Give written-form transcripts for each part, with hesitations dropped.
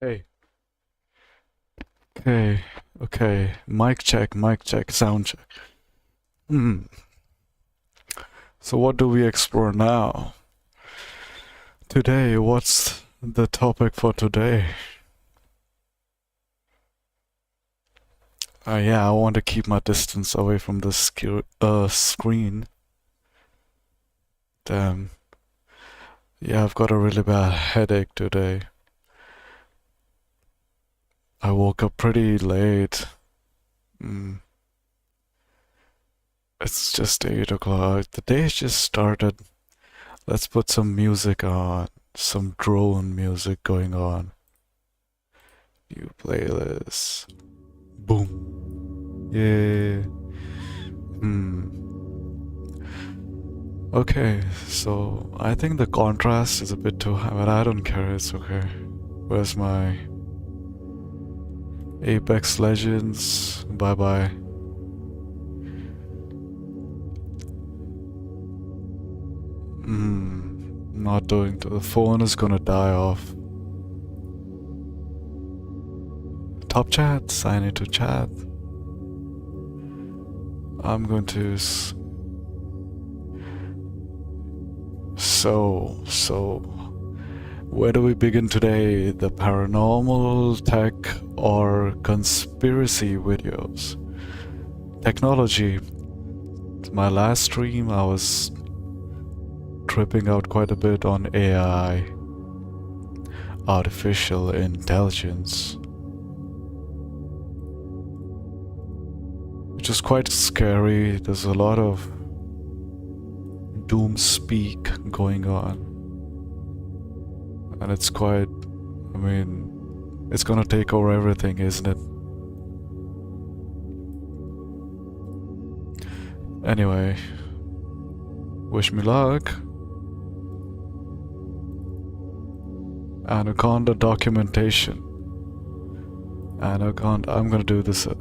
Hey. Okay. Okay. Mic check, sound check. Hmm. So what do we explore now? Today, what's the topic for today? Yeah, I want to keep my distance away from the screen. Damn. Yeah, I've got a really bad headache today. I woke up pretty late. Mm. It's just 8 o'clock. The day's just started. Let's put some music on. Some drone music going on. New playlist. Boom. Yeah. Okay, so I think the contrast is a bit too high, but I don't care, it's okay. Where's my Apex Legends? Bye bye. Not doing the phone is gonna die off. Top chats, I need to chat. I'm going to so where do we begin today? The paranormal, tech, or conspiracy videos? Technology. My last stream I was tripping out quite a bit on AI, artificial intelligence, which is quite scary. There's a lot of doom speak going on, and it's quite, I mean, it's gonna take over everything, isn't it? Anyway, wish me luck. Anaconda documentation. Anaconda, I'm gonna do this a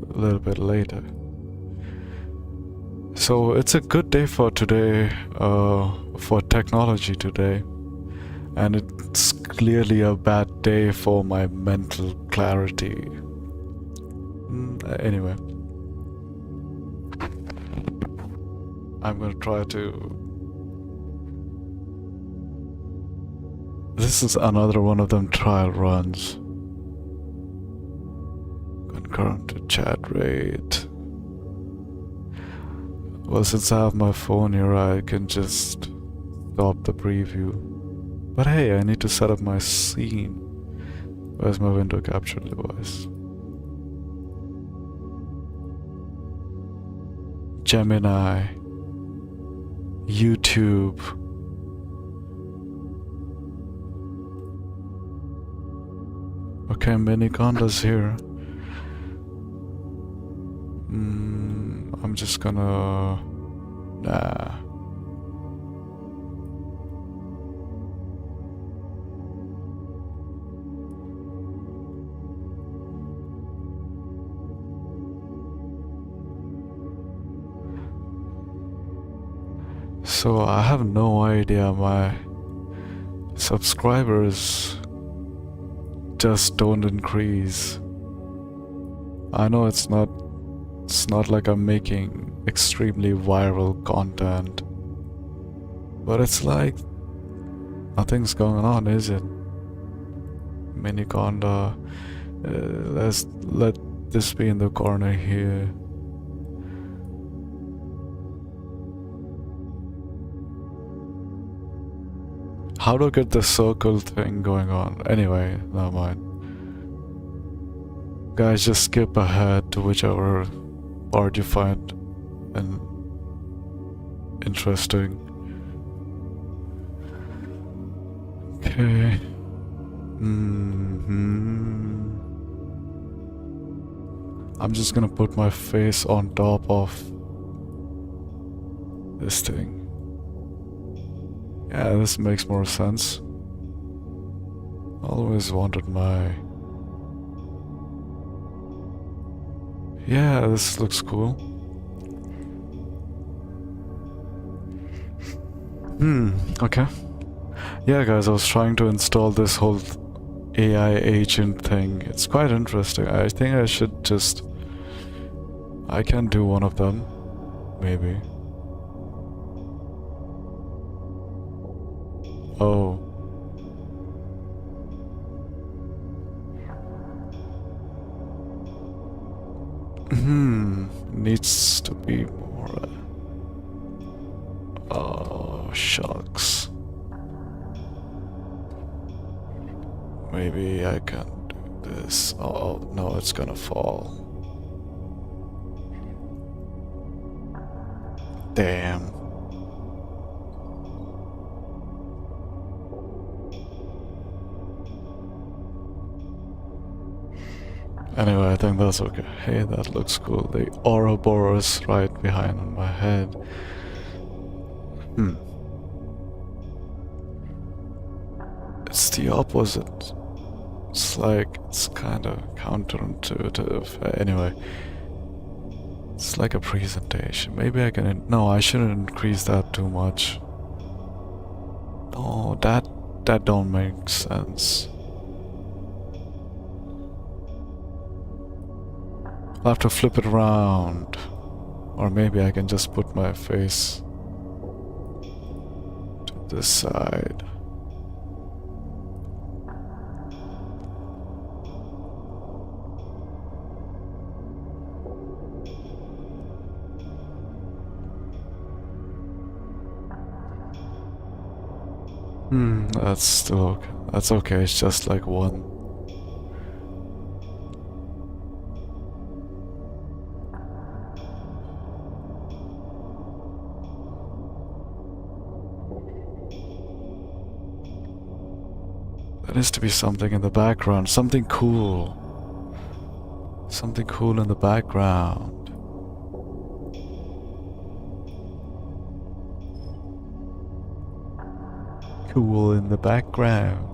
little bit later. So it's a good day for today, for technology today, and it's clearly a bad day for my mental clarity. Anyway, I'm gonna try to. This is another one of them trial runs. Concurrent chat rate. Well, since I have my phone here, I can just stop the preview. But hey, I need to set up my scene. Where's my window capture device? Gemini. YouTube. Okay, Miniconda's here. I'm just gonna... Nah. So I have no idea, my subscribers just don't increase. I know it's not like I'm making extremely viral content, but it's like nothing's going on, is it? Miniconda, let's let this be in the corner here. How to get the circle thing going on? Anyway, never mind. Guys, just skip ahead to whichever part you find interesting. Okay. I'm just gonna put my face on top of this thing. Yeah, this makes more sense. Always wanted my... Yeah, this looks cool. Okay. Yeah, guys, I was trying to install this whole AI agent thing. It's quite interesting. I think I should just... I can do one of them, maybe. Oh. Needs to be more... Oh, shucks. Maybe I can do this. Oh, no, it's gonna fall. Damn. Anyway, I think that's okay. Hey, that looks cool. The Ouroboros right behind on my head. It's the opposite. It's like, it's kind of counterintuitive. Anyway, it's like a presentation. Maybe I can... No, I shouldn't increase that too much. No, that don't make sense. I'll have to flip it around. Or maybe I can just put my face to this side. That's still okay. That's okay, it's just like one. There needs to be something in the background, something cool. Something cool in the background. Cool in the background.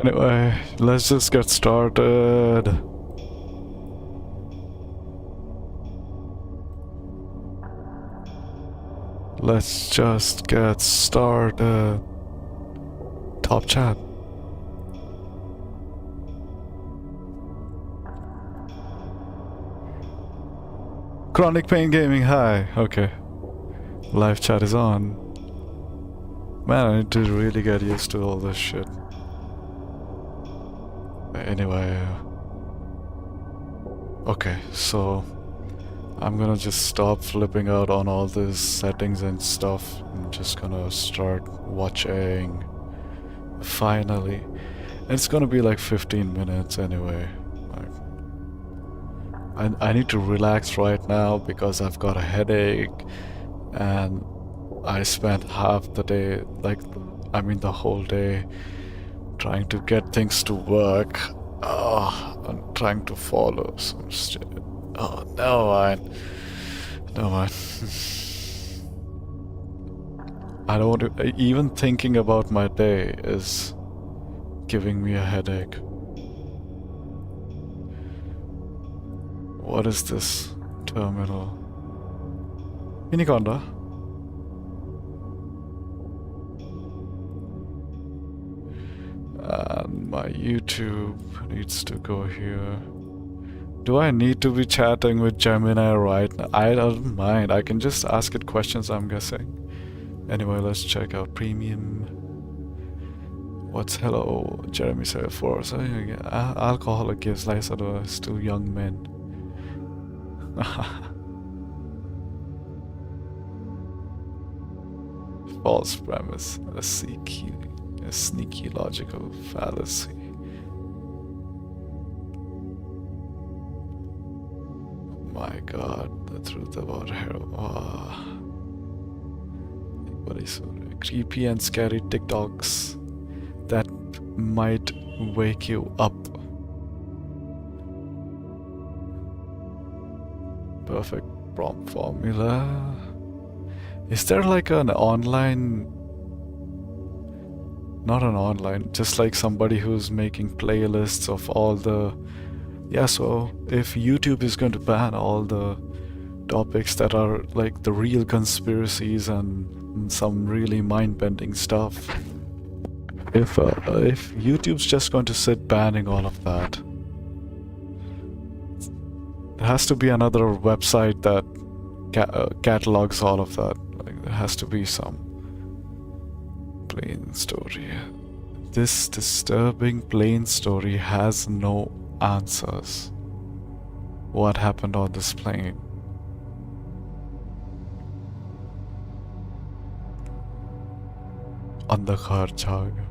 Anyway, let's just get started. Let's just get started. Top chat. Chronic Pain Gaming, hi. Okay. Live chat is on. Man, I need to really get used to all this shit. Anyway, okay, so I'm gonna just stop flipping out on all these settings and stuff. I'm just gonna start watching. Finally. It's gonna be like 15 minutes anyway. I need to relax right now because I've got a headache and I spent half the day, the whole day trying to get things to work. I'm trying to follow some shit. Oh, never mind. Never mind. I don't want to... Even thinking about my day is giving me a headache. What is this terminal? Miniconda? And my YouTube needs to go here. Do I need to be chatting with Gemini right now? I don't mind. I can just ask it questions, I'm guessing. Anyway, let's check out premium. What's hello? Jeremy said for so alcoholic gives life advice to young men. false premise, a sneaky logical fallacy. My God, the truth about heroin. Creepy and scary TikToks that might wake you up. Perfect prompt formula. Is there like an online, not an online, just like somebody who's making playlists of all the, yeah, so if YouTube is going to ban all the topics that are like the real conspiracies and some really mind-bending stuff, if YouTube's just going to sit banning all of that, there has to be another website that catalogs all of that. Like, there has to be some plain story. This disturbing plain story has no answers. What happened on this plane? अंधकार छा गया.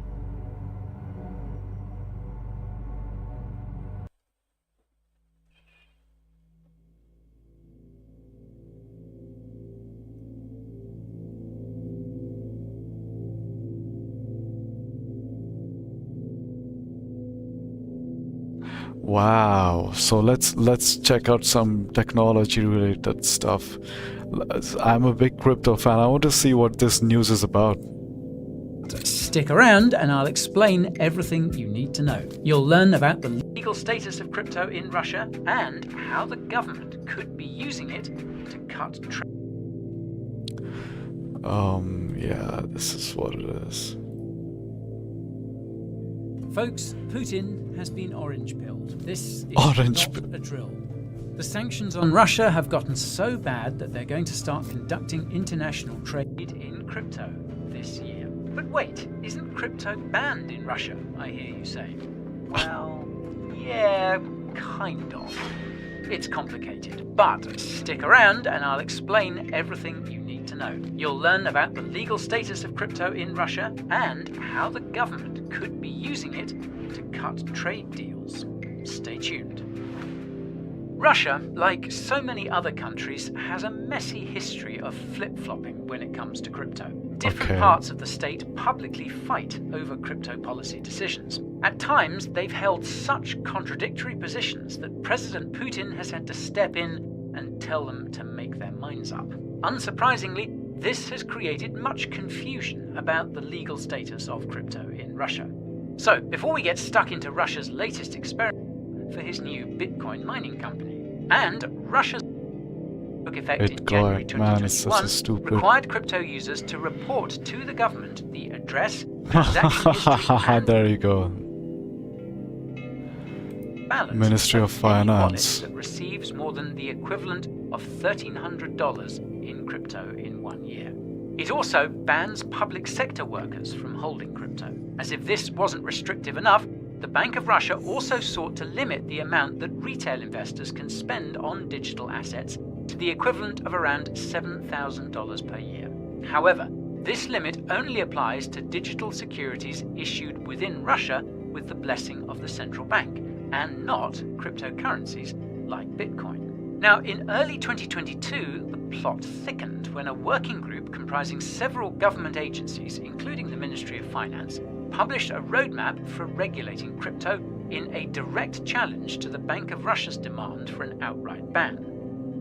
Wow, so let's check out some technology related stuff. I'm a big crypto fan. I want to see what this news is about. Stick around and I'll explain everything you need to know. You'll learn about the legal status of crypto in Russia and how the government could be using it to cut trade. Yeah, this is what it is. Folks, Putin has been orange-pilled. This is not a drill. The sanctions on Russia have gotten so bad that they're going to start conducting international trade in crypto this year. But wait, isn't crypto banned in Russia, I hear you say? Well, yeah, kind of. It's complicated, but stick around and I'll explain everything you need to know. You'll learn about the legal status of crypto in Russia and how the government could be using it to cut trade deals. Stay tuned. Russia, like so many other countries, has a messy history of flip-flopping when it comes to crypto. Different parts of the state publicly fight over crypto policy decisions. At times, they've held such contradictory positions that President Putin has had to step in and tell them to make their minds up. Unsurprisingly, this has created much confusion about the legal status of crypto in Russia. So, before we get stuck into Russia's latest experiment for his new Bitcoin mining company, and Russia's took effect in January 2021, required crypto users to report to the government the address, transaction history, and there you go. balance Ministry of Finance that receives more than the equivalent of $1,300 in crypto in 1 year. It also bans public sector workers from holding crypto. As if this wasn't restrictive enough, the Bank of Russia also sought to limit the amount that retail investors can spend on digital assets to the equivalent of around $7,000 per year. However, this limit only applies to digital securities issued within Russia with the blessing of the central bank, and not cryptocurrencies like Bitcoin. Now, in early 2022, the plot thickened when a working group comprising several government agencies, including the Ministry of Finance, published a roadmap for regulating crypto in a direct challenge to the Bank of Russia's demand for an outright ban.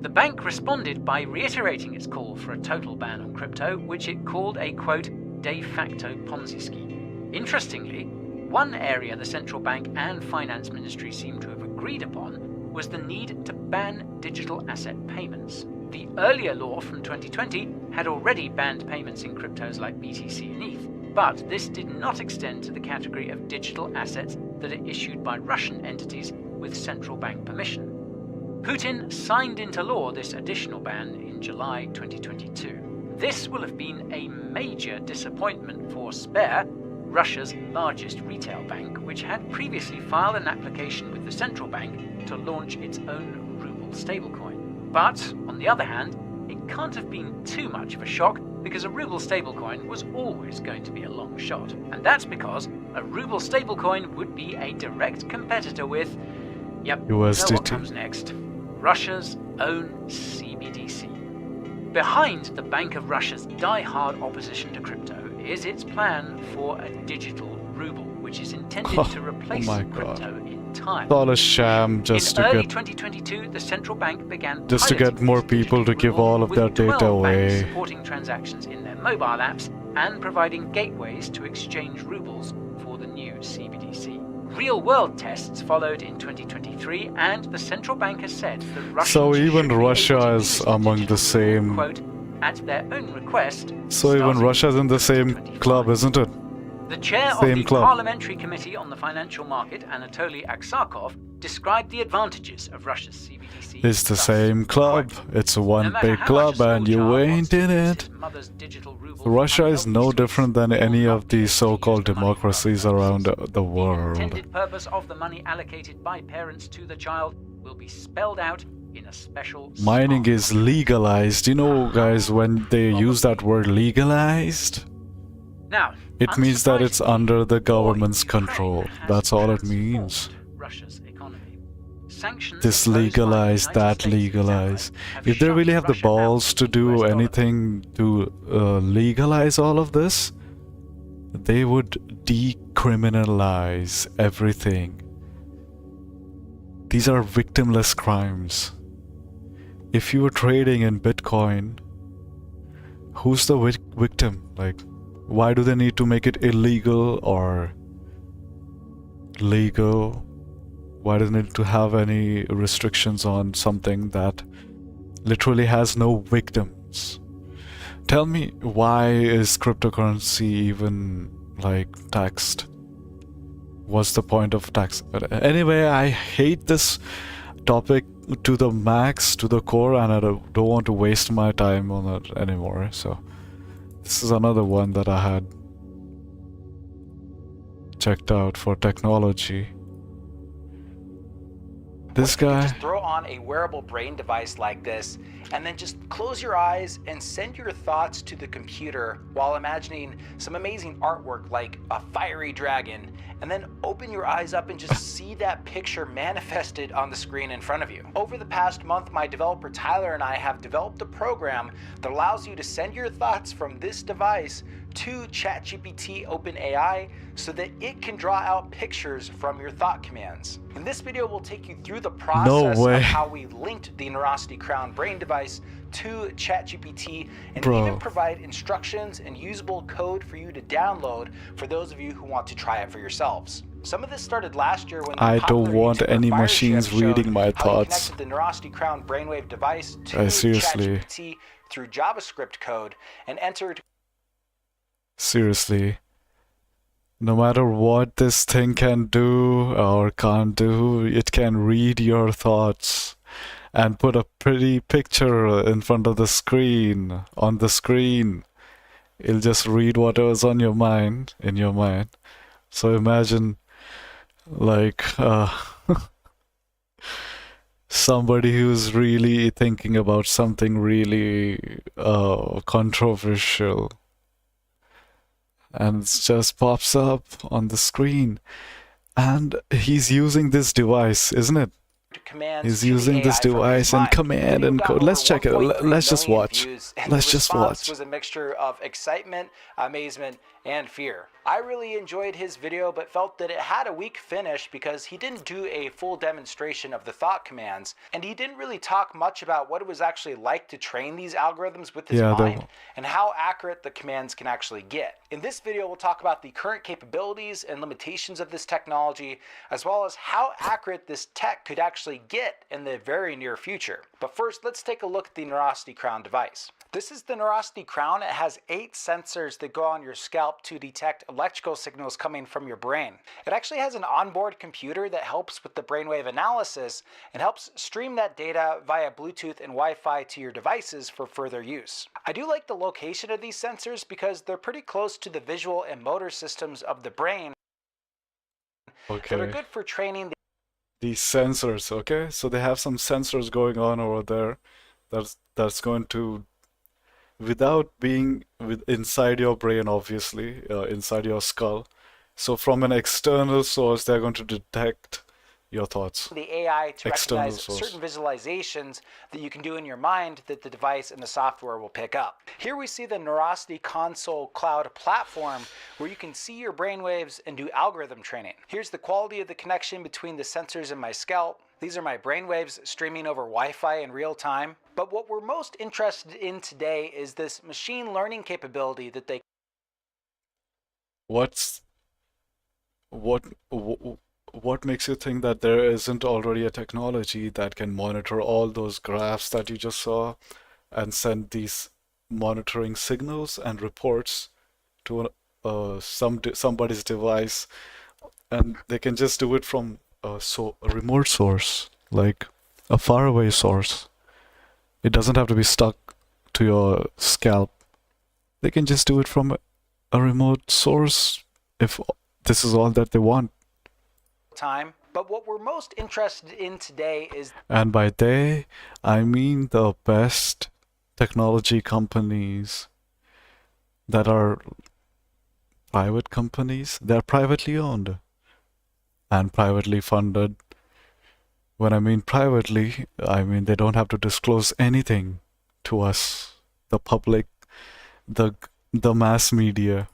The bank responded by reiterating its call for a total ban on crypto, which it called a, quote, de facto Ponzi scheme. Interestingly, one area the central bank and finance ministry seem to have agreed upon was the need to ban digital asset payments. The earlier law from 2020 had already banned payments in cryptos like BTC and ETH, but this did not extend to the category of digital assets that are issued by Russian entities with central bank permission. Putin signed into law this additional ban in July 2022. This will have been a major disappointment for Sber, Russia's largest retail bank, which had previously filed an application with the central bank to launch its own ruble stablecoin. But, on the other hand, it can't have been too much of a shock because a ruble stablecoin was always going to be a long shot. And that's because a ruble stablecoin would be a direct competitor with, yep, you know what USDT. comes next? Russia's own CBDC. Behind the Bank of Russia's die-hard opposition to crypto is its plan for a digital ruble, which is intended to replace crypto in time. It's all a sham just in to early get 2022, the central bank began just to get more people to give all of their data away. supporting transactions in their mobile apps and providing gateways to exchange rubles for the new CBDC. Real-world tests followed in 2023, and the central bank has said that Russians So even should be Russia able to is use the among the digital same. ruble, quote, at their own request. So even starting Russia's in the same 2025. club, isn't it? The chair Same of the club. Parliamentary Committee on the Financial Market, Anatoly Aksakov, described the advantages of Russia's CBDC. It's the thus, same club. quote, It's "No one matter big how club, much a small and you child wants ain't to in use it. his mother's digital ruble Russia to is unhealthy no streets, different than he will any not of be able these to so-called use the money for other democracies around purposes. the world. The intended purpose of the money allocated by parents to the child will be spelled out in a special Mining smart is contract. legalized. You know, guys, when they use that word legalized, Now, it means that it's unsurprisingly, under the war in government's Ukraine control. has That's all it transformed means. Russia's economy. Sanctions This imposed by the legalize, United that States and its legalize. allies have If they shut really have the Russia out balls to of the do US dollar. anything to legalize all of this, they would decriminalize everything. These are victimless crimes. If you were trading in Bitcoin, who's the victim? Like, why do they need to make it illegal or legal? Why do they need to have any restrictions on something that literally has no victims? Tell me, why is cryptocurrency even like taxed? What's the point of tax? But anyway, I hate this topic to the max, to the core, and I don't want to waste my time on it anymore. So this is another one that I had checked out for technology. This What if you could guy, just throw on a wearable brain device like this and then just close your eyes and send your thoughts to the computer while imagining some amazing artwork like a fiery dragon, and then open your eyes up and just see that picture manifested on the screen in front of you. Over the past month, my developer Tyler and I have developed a program that allows you to send your thoughts from this device to ChatGPT OpenAI so that it can draw out pictures from your thought commands. In this video, we'll take you through the process way. of how we linked the Neurosity Crown brain device to ChatGPT, and Bro. even provide instructions and usable code for you to download for those of you who want to try it for yourselves. Some of this started last year when the I don't popular want YouTuber any Fireship machines showed reading my how he thoughts. connected the Neurosity Crown brainwave device to Seriously. ChatGPT through JavaScript code and entered Seriously. No matter what this thing can do or can't do, it can read your thoughts and put a pretty picture in front of the screen, on the screen. It'll just read whatever's on your mind, in your mind. So imagine, like, somebody who's really thinking about something really controversial, and it just pops up on the screen. And he's using this device, isn't it? commands He's to the using this AI from his device and mind. command Video and got code. over Let's check it. 1.3 Let's just million watch. views, and Let's the just response watch. was a mixture of excitement, amazement, and fear. I really enjoyed his video, but felt that it had a weak finish because he didn't do a full demonstration of the thought commands, and he didn't really talk much about what it was actually like to train these algorithms with his Yeah, mind and how accurate the commands can actually get. In this video, we'll talk about the current capabilities and limitations of this technology, as well as how accurate this tech could actually get in the very near future. But first, let's take a look at the Neurosity Crown device. This is the Neurosity Crown. It has 8 sensors that go on your scalp to detect electrical signals coming from your brain. It actually has an onboard computer that helps with the brainwave analysis and helps stream that data via Bluetooth and Wi-Fi to your devices for further use. I do like the location of these sensors because they're pretty close to the visual and motor systems of the brain that are Okay. good for training These sensors, okay? So they have some sensors going on over there that's going to without being inside your brain, obviously, inside your skull. So from an external source, they're going to detect your thoughts. The AI to External recognize source. certain visualizations that you can do in your mind that the device and the software will pick up. Here we see the Neurosity Console Cloud platform where you can see your brainwaves and do algorithm training. Here's the quality of the connection between the sensors in my scalp. These are my brainwaves streaming over Wi-Fi in real time. But what we're most interested in today is this machine learning capability that they What makes you think that there isn't already a technology that can monitor all those graphs that you just saw and send these monitoring signals and reports to somebody's device, and they can just do it from a remote source, like a faraway source. It doesn't have to be stuck to your scalp. They can just do it from a remote source if this is all that they want. time. But what we're most interested in today is, And by they, I mean the best technology companies that are private companies. They're privately owned and privately funded. When I mean privately, I mean they don't have to disclose anything to us, the public, the mass media.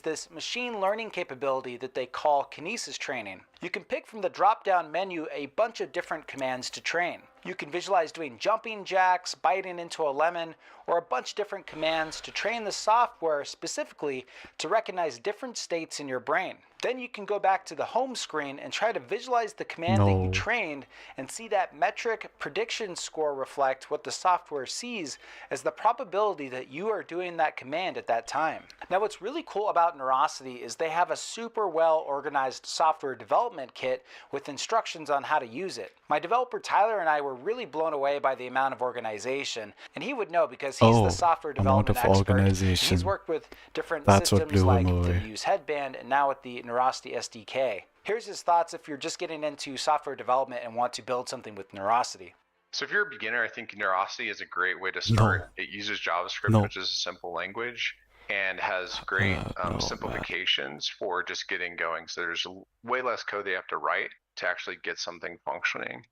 this machine learning capability that they call kinesis training. You can pick from the drop-down menu a bunch of different commands to train. You can visualize doing jumping jacks, biting into a lemon, or a bunch of different commands to train the software specifically to recognize different states in your brain. Then you can go back to the home screen and try to visualize the command that you No. trained and see that metric prediction score reflect what the software sees as the probability that you are doing that command at that time. Now what's really cool about Neurosity is they have a super well organized software development kit with instructions on how to use it. My developer Tyler and I were really blown away by the amount of organization, and he would know because he's the software development amount of expert. organization. He's worked with different That's what systems blew like him the away. Use Headband and now with the Neurosity SDK. Here's his thoughts if you're just getting into software development and want to build something with Neurosity. So if you're a beginner, I think Neurosity is a great way to start. No. It uses JavaScript, No. which is a simple language, and has great No, simplifications for just getting going. So there's way less code they have to write to actually get something functioning.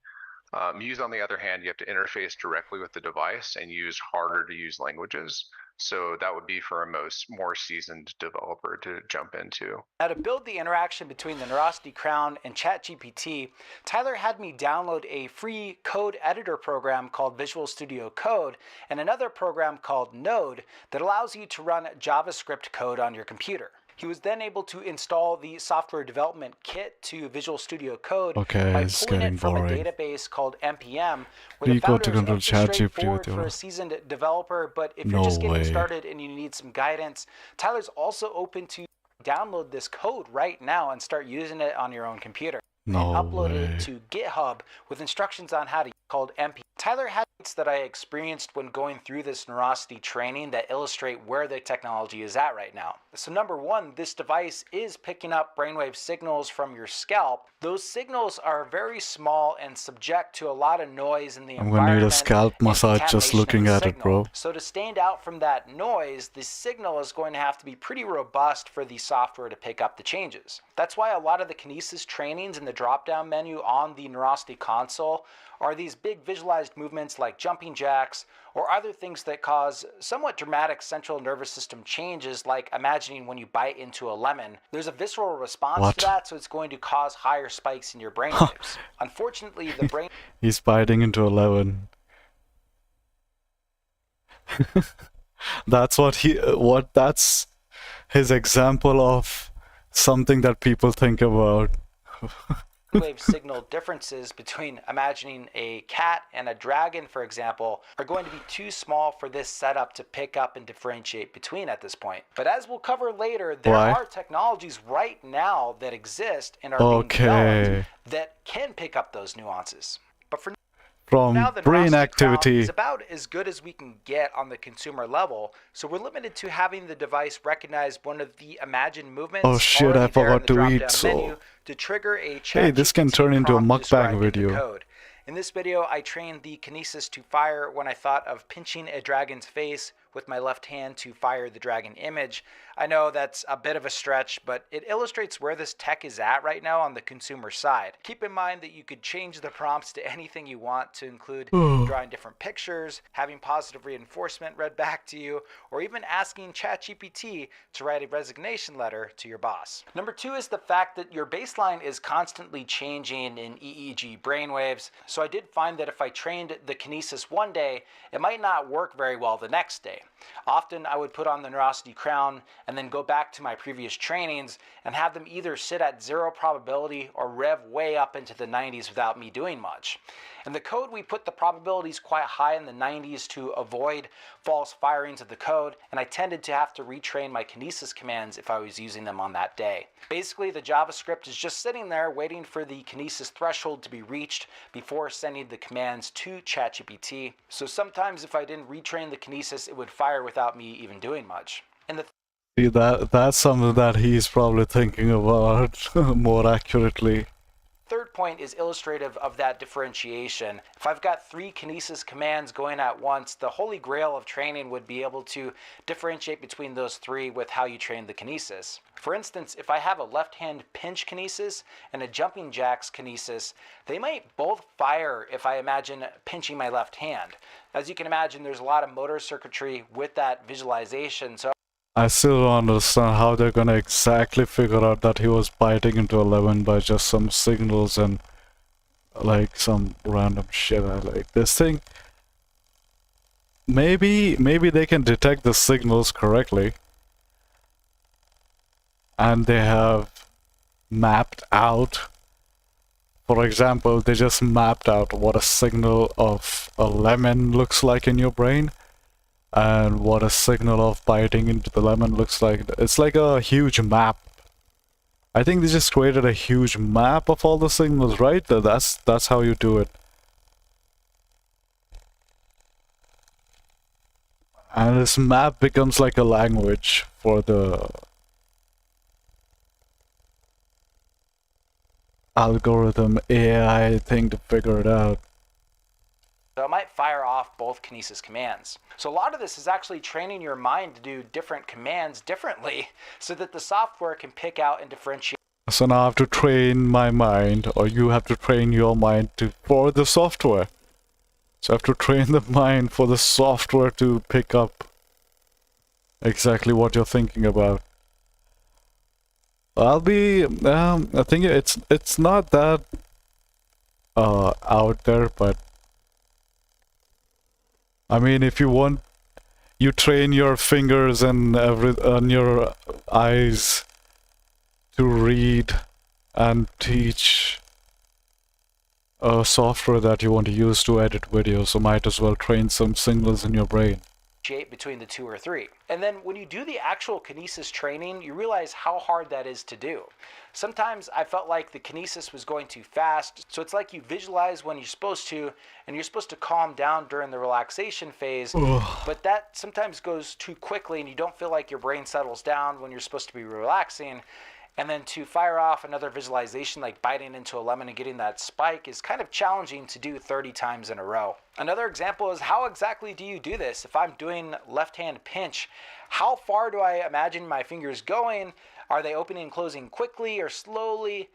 Muse, on the other hand, you have to interface directly with the device and use harder to use languages. So that would be for a more seasoned developer to jump into. Now to build the interaction between the Neurosity Crown and ChatGPT, Tyler had me download a free code editor program called Visual Studio Code and another program called Node that allows you to run JavaScript code on your computer. He was then able to install the software development kit to Visual Studio Code by it's pulling getting it from boring. a database called NPM, where You the go to founders control it's ChatGPT straightforward with your- for a seasoned developer, but if No you're just getting way. started and you need some guidance, Tyler's also open to download this code right now and start using it on your own computer. No And upload way. it to GitHub with instructions on how to use it called NPM. Tyler had things that I experienced when going through this Neurosity training that illustrate where the technology is at right now. So number one, this device is picking up brainwave signals from your scalp. Those signals are very small and subject to a lot of noise in the I'm environment. gonna need a scalp and massage just contamination of looking the at it, signal. bro. So to stand out from that noise, the signal is going to have to be pretty robust for the software to pick up the changes. That's why a lot of the kinesis trainings in the drop-down menu on the Neurosity console are these big visualized movements like jumping jacks or other things that cause somewhat dramatic central nervous system changes, like imagining when you bite into a lemon. There's a visceral response What? to that, so it's going to cause higher spikes in your brain waves. Unfortunately, the brain He's biting into 11. That's that's his example of something that people think about. wave signal differences between imagining a cat and a dragon, for example, are going to be too small for this setup to pick up and differentiate between at this point. But as we'll cover later, there Why? are technologies right now that exist and are being developed that can pick up those nuances. But for From now, the brain Neurosity Crown activity. is about as good as we can get on the consumer level, so we're limited to having the device recognize one of the imagined movements. Oh shit, I already there in forgot the to eat, drop-down so- menu to trigger a Hey, this can ChatGPT turn into a prompt mukbang describing the video. code. In this video, I trained the kinesis to fire when I thought of pinching a dragon's face with my left hand to fire the dragon image. I know that's a bit of a stretch, but it illustrates where this tech is at right now on the consumer side. Keep in mind that you could change the prompts to anything you want, to include drawing different pictures, having positive reinforcement read back to you, or even asking ChatGPT to write a resignation letter to your boss. Number two is the fact that your baseline is constantly changing in EEG brainwaves. So I did find that if I trained the kinesis one day, it might not work very well the next day. Often I would put on the Neurosity crown and then go back to my previous trainings and have them either sit at 0 probability or rev way up into the 90s without me doing much. In the code, we put the probabilities quite high in the 90s to avoid false firings of the code, and I tended to have to retrain my kinesis commands if I was using them on that day. Basically, the JavaScript is just sitting there waiting for the kinesis threshold to be reached before sending the commands to ChatGPT. So sometimes if I didn't retrain the kinesis, it would fire without me even doing much. And the See, that's something that he's probably thinking about more accurately. third point is illustrative of that differentiation. If I've got 3 kinesis commands going at once, the holy grail of training would be able to differentiate between those 3 with how you train the kinesis. For instance, if I have a left hand pinch kinesis and a jumping jacks kinesis, they might both fire if I imagine pinching my left hand. As you can imagine, there's a lot of motor circuitry with that visualization. So I still don't understand how they're gonna exactly figure out that he was biting into 11 by just some signals and like some random shit. I like this thing. Maybe they can detect the signals correctly, and they have mapped out. For example, they just mapped out what a signal of a lemon looks like in your brain, and what a signal of biting into the lemon looks like. It's like a huge map. I think they just created a huge map of all the signals, right? That's how you do it. And this map becomes like a language for the algorithm AI thing to figure it out. it might fire off both kinesis commands. So a lot of this is actually training your mind to do different commands differently so that the software can pick out and differentiate. So now I have to train my mind, or you have to train your mind for the software. So I have to train the mind for the software to pick up exactly what you're thinking about. I think it's not that out there, but I mean, if you want, you train your fingers and your eyes to read and teach a software that you want to use to edit videos, so might as well train some signals in your brain. Between the 2 or 3. And then when you do the actual kinesis training, you realize how hard that is to do. Sometimes I felt like the kinesis was going too fast, so it's like you visualize when you're supposed to, and you're supposed to calm down during the relaxation phase, but that sometimes goes too quickly and you don't feel like your brain settles down when you're supposed to be relaxing. And then to fire off another visualization like biting into a lemon and getting that spike is kind of challenging to do 30 times in a row. Another example is, how exactly do you do this? If I'm doing left hand pinch, how far do I imagine my fingers going? Are they opening and closing quickly or slowly?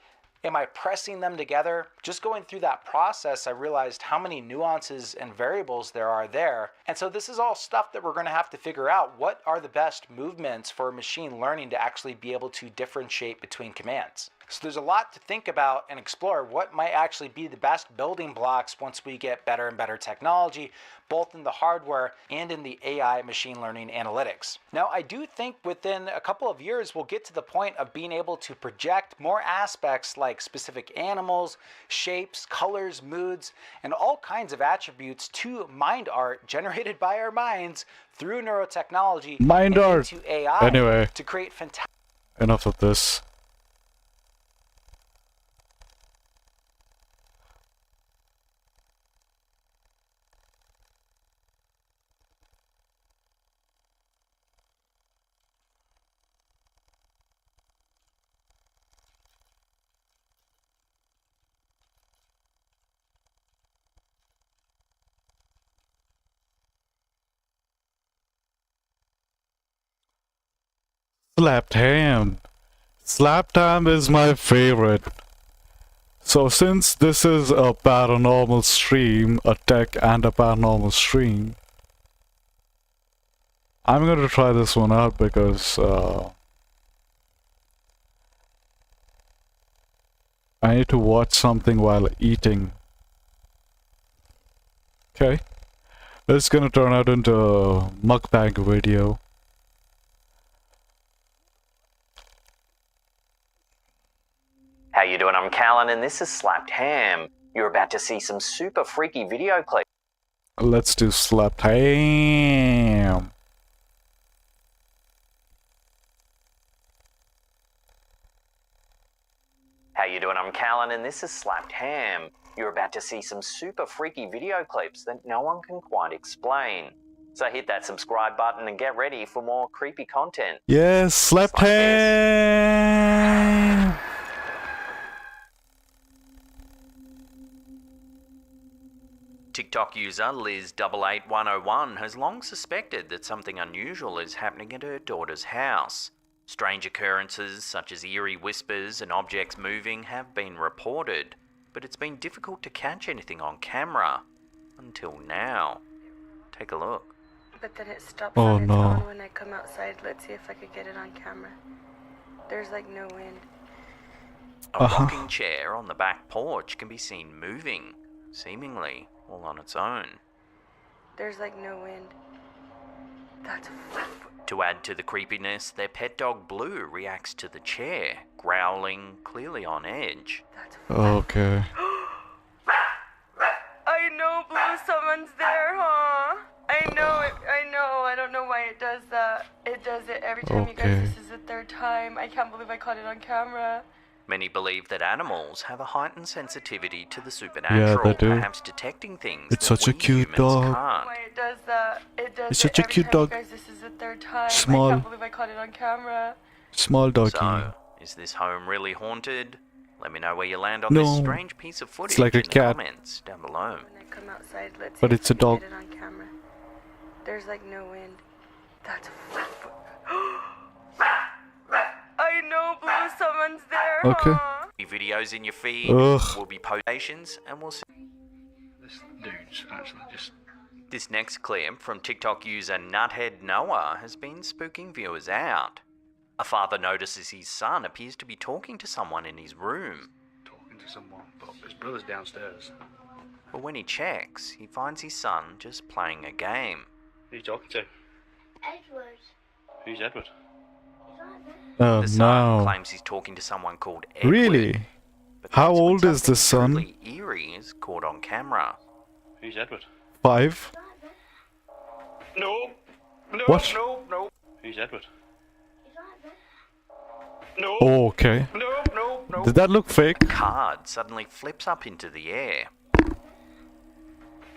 Am I pressing them together? Just going through that process, I realized how many nuances and variables there are there. And so this is all stuff that we're going to have to figure out. What are the best movements for machine learning to actually be able to differentiate between commands? So there's a lot to think about and explore what might actually be the best building blocks once we get better and better technology, both in the hardware and in the AI machine learning analytics. Now, I do think within a couple of years, we'll get to the point of being able to project more aspects like specific animals, shapes, colors, moods, and all kinds of attributes to mind art generated by our minds through neurotechnology Mind and art. into AI Anyway, to create fantastic. enough of this. Slapped ham. Slapped ham is my favorite. So since this is a paranormal stream, a tech and a paranormal stream, I'm gonna try this one out because I need to watch something while eating. Okay. It's gonna turn out into a mukbang video. How you doing? I'm Callan and this is Slapped Ham. You're about to see some super freaky video clips. Let's do slapped ham. How you doing? I'm Callan and this is Slapped Ham. You're about to see some super freaky video clips that no one can quite explain. So hit that subscribe button and get ready for more creepy content. Yes, slapped Like this. ham. TikTok user Liz88101 has long suspected that something unusual is happening at her daughter's house. Strange occurrences such as eerie whispers and objects moving have been reported, but it's been difficult to catch anything on camera. Until now. Take a look. But then it stops Oh, on its no. own when I come outside. Let's see if I could get it on camera. There's like no wind. A rocking chair on the back porch can be seen moving, seemingly all on its own. There's like no wind. That's To add to the creepiness, their pet dog Blue reacts to the chair, growling, clearly on edge. that's Okay. I know, Blue, someone's there, huh? I know it. I know. I don't know why it does that. It does it every time, you Okay. guys. This is the third time. I can't believe I caught it on camera. Many believe that animals have a heightened sensitivity to the supernatural, they do. perhaps detecting things It's that such a we cute humans dog. can't. Why it does that? It does It's it such a every cute time, dog. You guys. This is the third time. Small. I can't believe I caught it on camera. Small doggy. So, is this home really haunted? Let me know where you land on this No. strange piece of footage like a in the cat. comments down below. When I come outside, let's But see it's if a I can dog. get it on camera. There's like no wind. That's I know, Blue, someone's there, Okay. huh? Videos in your feed Ugh. will be postations, and we'll see. This dude's actually just This next clip from TikTok user Nuthead Noah has been spooking viewers out. A father notices his son appears to be talking to someone in his room, talking to someone, but his brother's downstairs. but when he checks, he finds his son just playing a game. Who you talking to? Edward. Who's Edward? Is that there? Oh The son no. claims he's talking to someone called Edward. Really? But How that's when old is the something son? truly eerie is caught on camera. Who's Edward? 5? No! No! What? No! No! Who's Edward? Is that there? No! Oh, okay. No! No! No! Did that look fake? A card suddenly flips up into the air.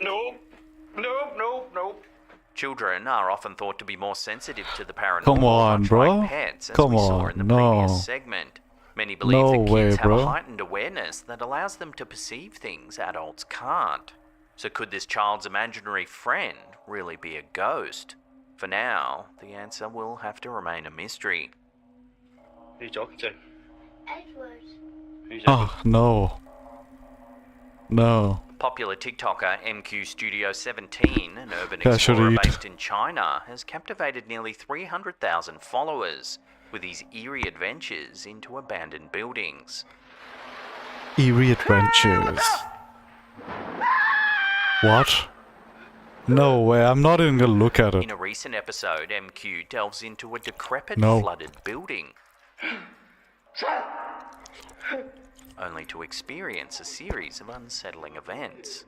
No! No! No! No! Children are often thought to be more sensitive to the paranormal, Come on, much bro. like pets, as Come we saw on, in the no. previous segment. Many believe No that kids way, have bro. a heightened awareness that allows them to perceive things adults can't. So could this child's imaginary friend really be a ghost? For now, the answer will have to remain a mystery. Who you talking to? Edward. Who's Edward? Oh, no. No. Popular TikToker MQ Studio 17, an urban Yeah, I should explorer eat. based in China, has captivated nearly 300,000 followers with his eerie adventures into abandoned buildings. Eerie adventures. What? No way, I'm not even gonna look at it. In a recent episode, MQ delves into a decrepit, No. flooded building, only to experience a series of unsettling events.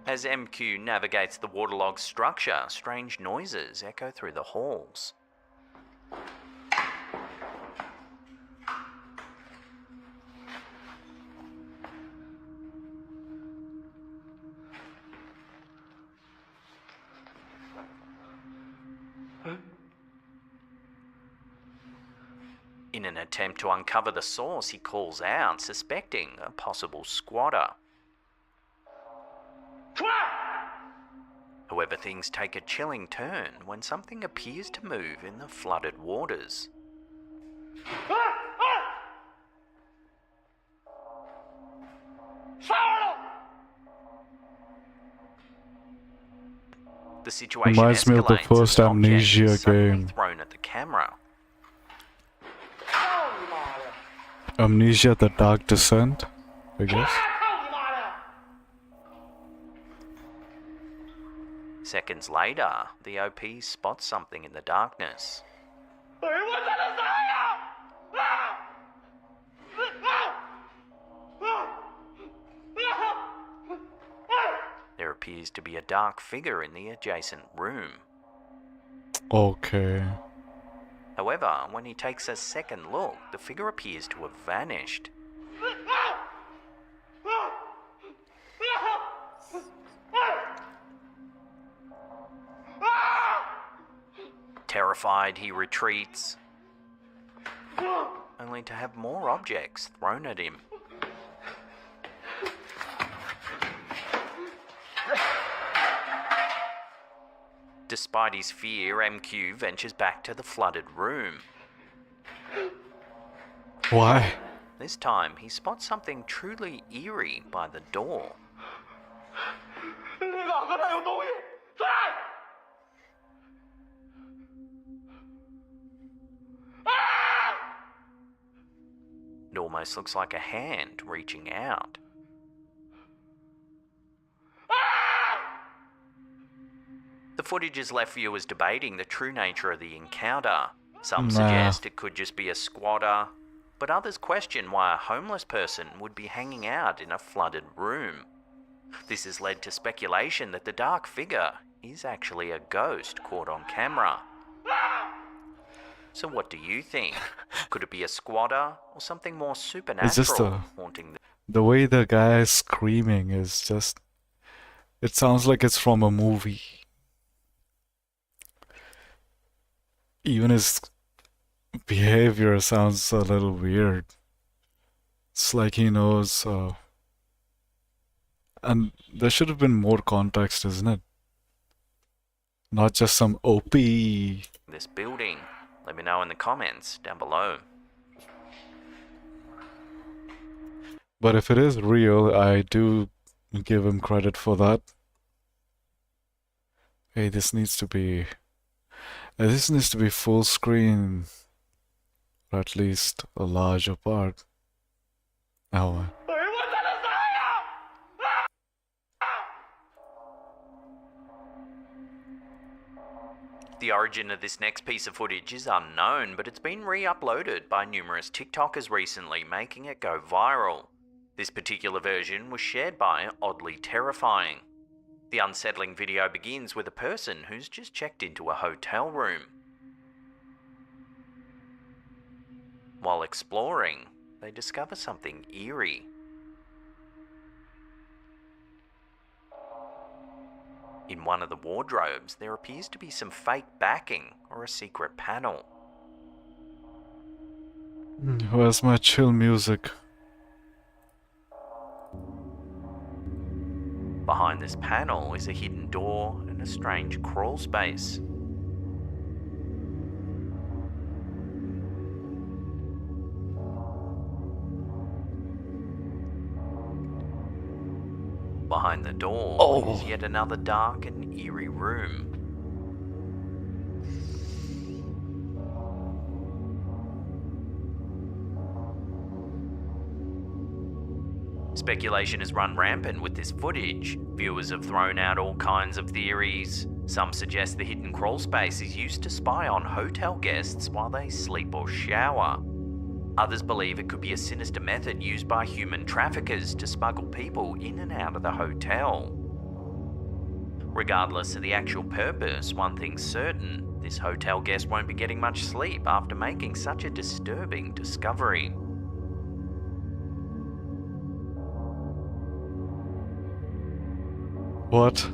As MQ navigates the waterlogged structure, strange noises echo through the halls. In an attempt to uncover the source, he calls out, suspecting a possible squatter. However, things take a chilling turn when something appears to move in the flooded waters. The situation Reminds me of the escalates first as an object Amnesia is suddenly game. thrown at the camera. Amnesia: The Dark Descent, I guess. Seconds later, the OP spots something in the darkness. There appears to be a dark figure in the adjacent room. Okay. However, when he takes a second look, the figure appears to have vanished. Terrified, he retreats, only to have more objects thrown at him. Despite his fear, MQ ventures back to the flooded room. Why? This time, he spots something truly eerie by the door. It almost looks like a hand reaching out. The footage has left viewers debating the true nature of the encounter. Some suggest it could just be a squatter, but others question why a homeless person would be hanging out in a flooded room. This has led to speculation that the dark figure is actually a ghost caught on camera. So what do you think? Could it be a squatter or something more supernatural haunting the way the guy is screaming is just... It sounds like it's from a movie. Even his behavior sounds a little weird. It's like he knows... and there should have been more context, isn't it? Not just some OP. this building? Let me know in the comments down below. But if it is real, I do give him credit for that. Hey, this needs to be full screen, or at least a larger part. Oh. The origin of this next piece of footage is unknown, but it's been re-uploaded by numerous TikTokers recently, making it go viral. This particular version was shared by Oddly Terrifying. The unsettling video begins with a person who's just checked into a hotel room. While exploring, they discover something eerie. In one of the wardrobes, there appears to be some fake backing or a secret panel. Where's my chill music? Behind this panel is a hidden door and a strange crawl space. Behind the door is yet another dark and eerie room. Speculation has run rampant with this footage. Viewers have thrown out all kinds of theories. Some suggest the hidden crawl space is used to spy on hotel guests while they sleep or shower. Others believe it could be a sinister method used by human traffickers to smuggle people in and out of the hotel. Regardless of the actual purpose, one thing's certain: this hotel guest won't be getting much sleep after making such a disturbing discovery. What?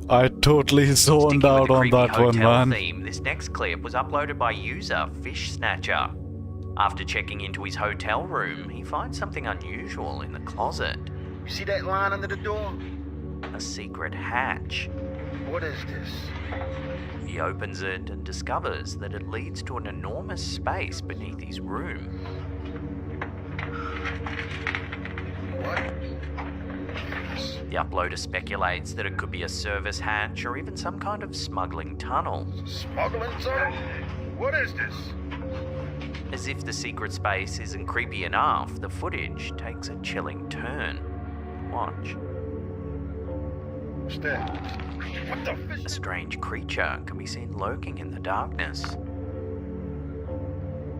I totally zoned out on that one, man. Theme, this next clip was uploaded by user Fish Snatcher. After checking into his hotel room, he finds something unusual in the closet. You see that line under the door? A secret hatch. What is this? He opens it and discovers that it leads to an enormous space beneath his room. What? The uploader speculates that it could be a service hatch or even some kind of smuggling tunnel. Smuggling tunnel? What is this? As if the secret space isn't creepy enough, the footage takes a chilling turn. Watch. What's that? What the fish? A strange creature can be seen lurking in the darkness.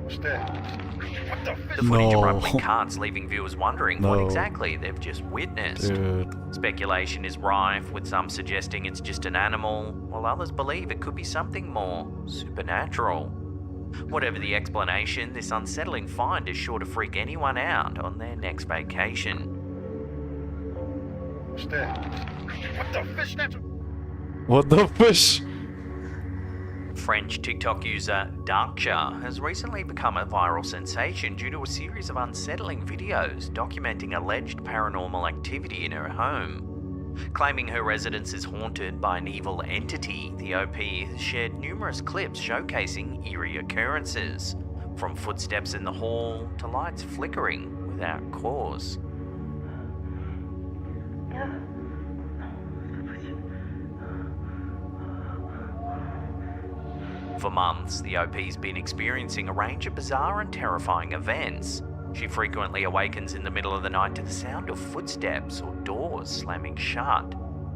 What's that? What the fish? The footage No. abruptly cuts, leaving viewers wondering what No. exactly they've just witnessed. Dude. Speculation is rife, with some suggesting it's just an animal, while others believe it could be something more supernatural. Whatever the explanation, this unsettling find is sure to freak anyone out on their next vacation. What's that? What the fish? That's... What the fish? French TikTok user Darkcha has recently become a viral sensation due to a series of unsettling videos documenting alleged paranormal activity in her home. Claiming her residence is haunted by an evil entity, the OP has shared numerous clips showcasing eerie occurrences, from footsteps in the hall to lights flickering without cause. For months, the OP's been experiencing a range of bizarre and terrifying events. She frequently awakens in the middle of the night to the sound of footsteps or doors slamming shut.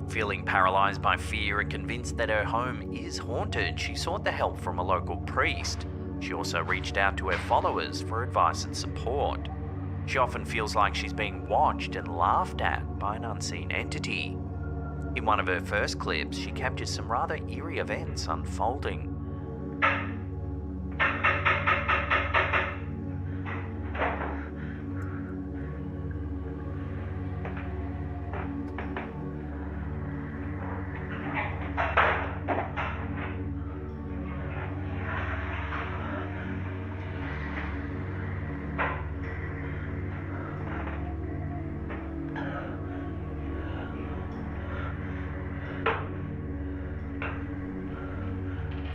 Feeling paralysed by fear and convinced that her home is haunted, she sought the help from a local priest. She also reached out to her followers for advice and support. She often feels like she's being watched and laughed at by an unseen entity. In one of her first clips, she captures some rather eerie events unfolding.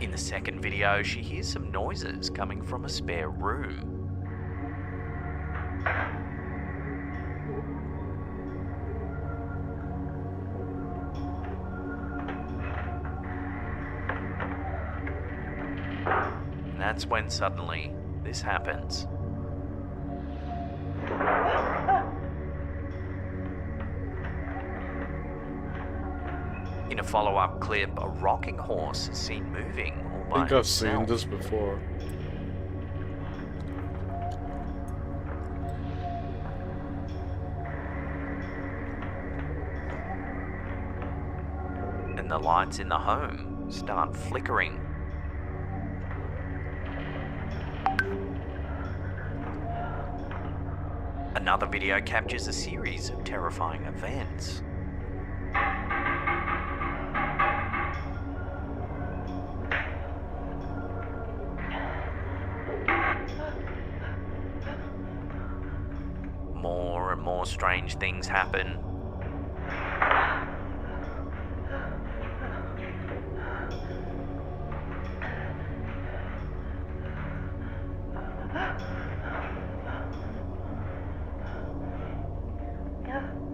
In the second video, she hears some noises coming from a spare room. And that's when suddenly this happens. In a follow-up clip, a rocking horse is seen moving all by I think I've seen itself. this before. And the lights in the home start flickering. Another video captures a series of terrifying events. More and more strange things happen.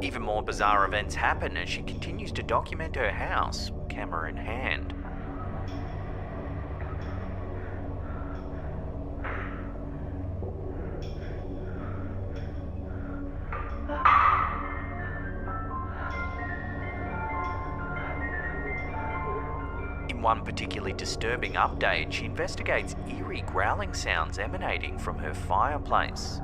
Even more bizarre events happen as she continues to document her house, camera in hand. In one particularly disturbing update, she investigates eerie growling sounds emanating from her fireplace.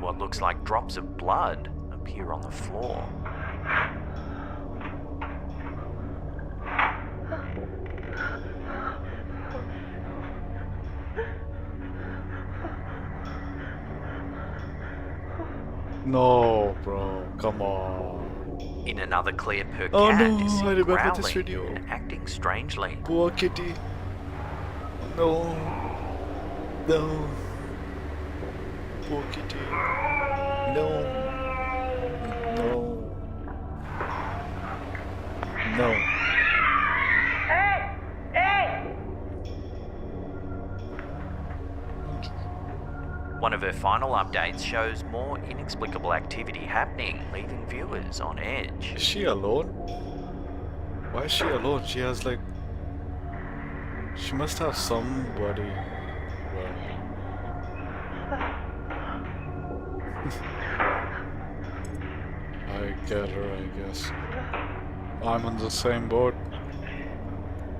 What looks like drops of blood appear on the floor. No, bro, come on. In another clip, her Oh cat no, is I seen remember this growling video. and acting strangely. Poor kitty. No. No. Poor kitty. No. No. No. One of her final updates shows more inexplicable activity happening, leaving viewers on edge. Is she alone? Why is she alone? She has like... She must have somebody. Well, I get her, I guess. I'm on the same boat.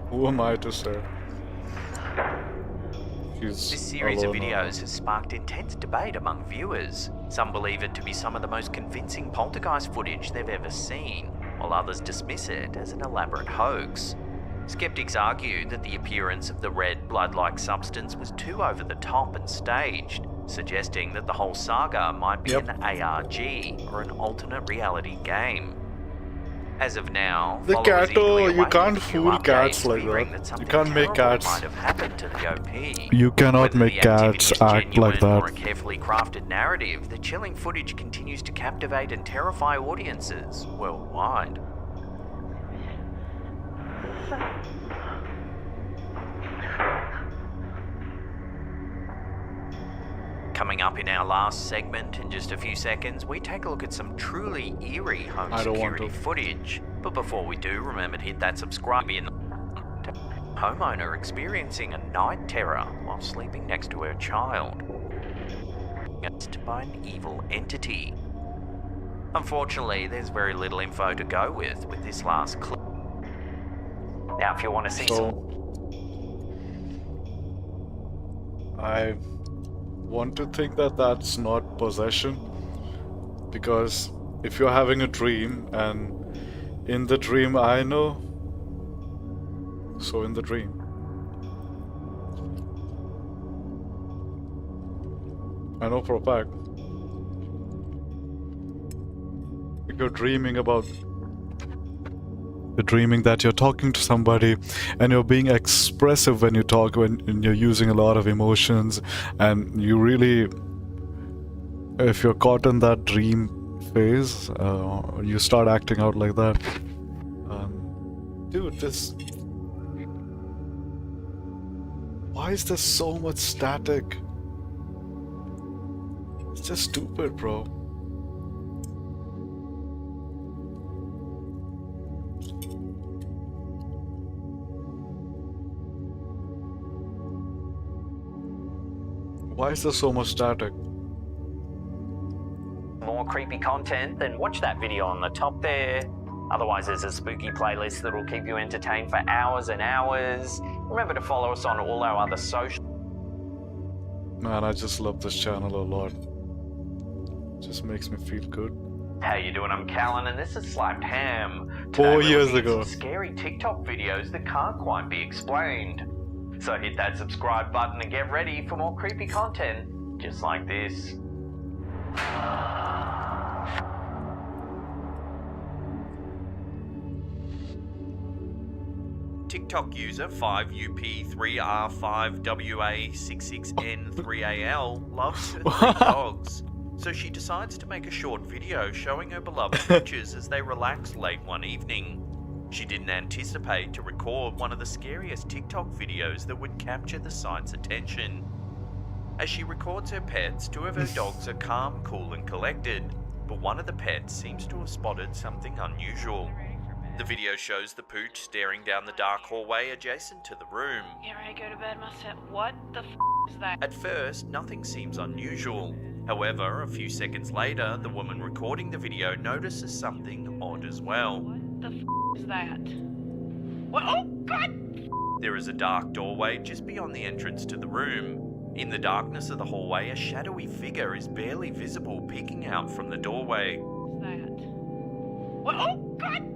Who am I to say? She's This series of alone videos has sparked intense debate among viewers. Some believe it to be some of the most convincing poltergeist footage they've ever seen, while others dismiss it as an elaborate hoax. Skeptics argue that the appearance of the red blood-like substance was too over the top and staged, suggesting that the whole saga might be an ARG or an alternate reality game. As of now, The followers cat, oh, eagerly you await can't new fool updates, cats like fearing that. You something can't make terrible cats. might have happened to the OP. You cannot Whether make the activity cats is act like genuine or a that. carefully crafted narrative, the chilling footage continues to captivate and terrify audiences worldwide. Coming up in our last segment in just a few seconds, we take a look at some truly eerie home I don't want security to. footage. But before we do, remember to hit that subscribe button. Homeowner experiencing a night terror while sleeping next to her child. By an evil entity. Unfortunately, there's very little info to go with this last clip. Now, if you want to see So, I want to think that that's not possession, because if you're having a dream and in the dream I know, so in the dream I know for a fact, if you're dreaming about, you're dreaming that you're talking to somebody and you're being expressive when you talk, when you're using a lot of emotions, and you really, if you're caught in that dream phase, you start acting out like that. Dude, this... Why is there so much static? It's just stupid, bro. Why is there so much static? more creepy content, then watch that video on the top there. Otherwise, there's a spooky playlist that will keep you entertained for hours and hours. Remember to follow us on all our other social... Man, I just love this channel a lot. Just makes me feel good. How you doing? I'm Callan, and this is Slapped Ham. Today 4 we're years looking at ago. some scary TikTok videos that can't quite be explained. So hit that subscribe button and get ready for more creepy content just like this. TikTok user 5UP3R5WA66N3AL loves her 3 dogs, so she decides to make a short video showing her beloved creatures as they relax late one evening. She didn't anticipate to record one of the scariest TikTok videos that would capture the site's attention. As she records her pets, 2 of her dogs are calm, cool and collected, but one of the pets seems to have spotted something unusual. The video shows the pooch staring down the dark hallway adjacent to the room. You ready to go to bed, myself? What the is that? At first, nothing seems unusual. However, a few seconds later, the woman recording the video notices something odd as well. What the is that? What? Oh, God! There is a dark doorway just beyond the entrance to the room. In the darkness of the hallway, a shadowy figure is barely visible peeking out from the doorway. What is that? What? Oh, God!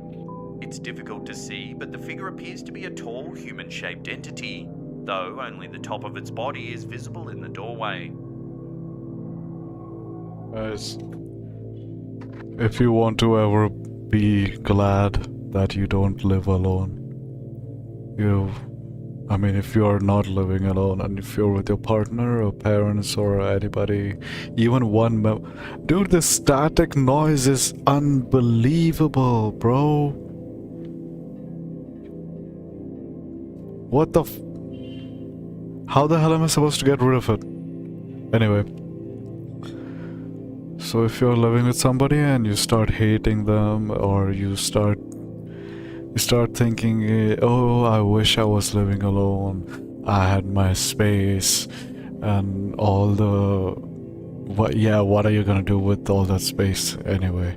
It's difficult to see, but the figure appears to be a tall, human-shaped entity, though only the top of its body is visible in the doorway. Guys, if you want to ever be glad that you don't live alone. I mean, if you're not living alone and if you're with your partner or parents or anybody, even dude, the static noise is unbelievable, bro. What the how the hell am I supposed to get rid of it? Anyway. So if you're living with somebody and you start hating them, or you start thinking, oh, I wish I was living alone, I had my space, and all the... what are you gonna do with all that space anyway?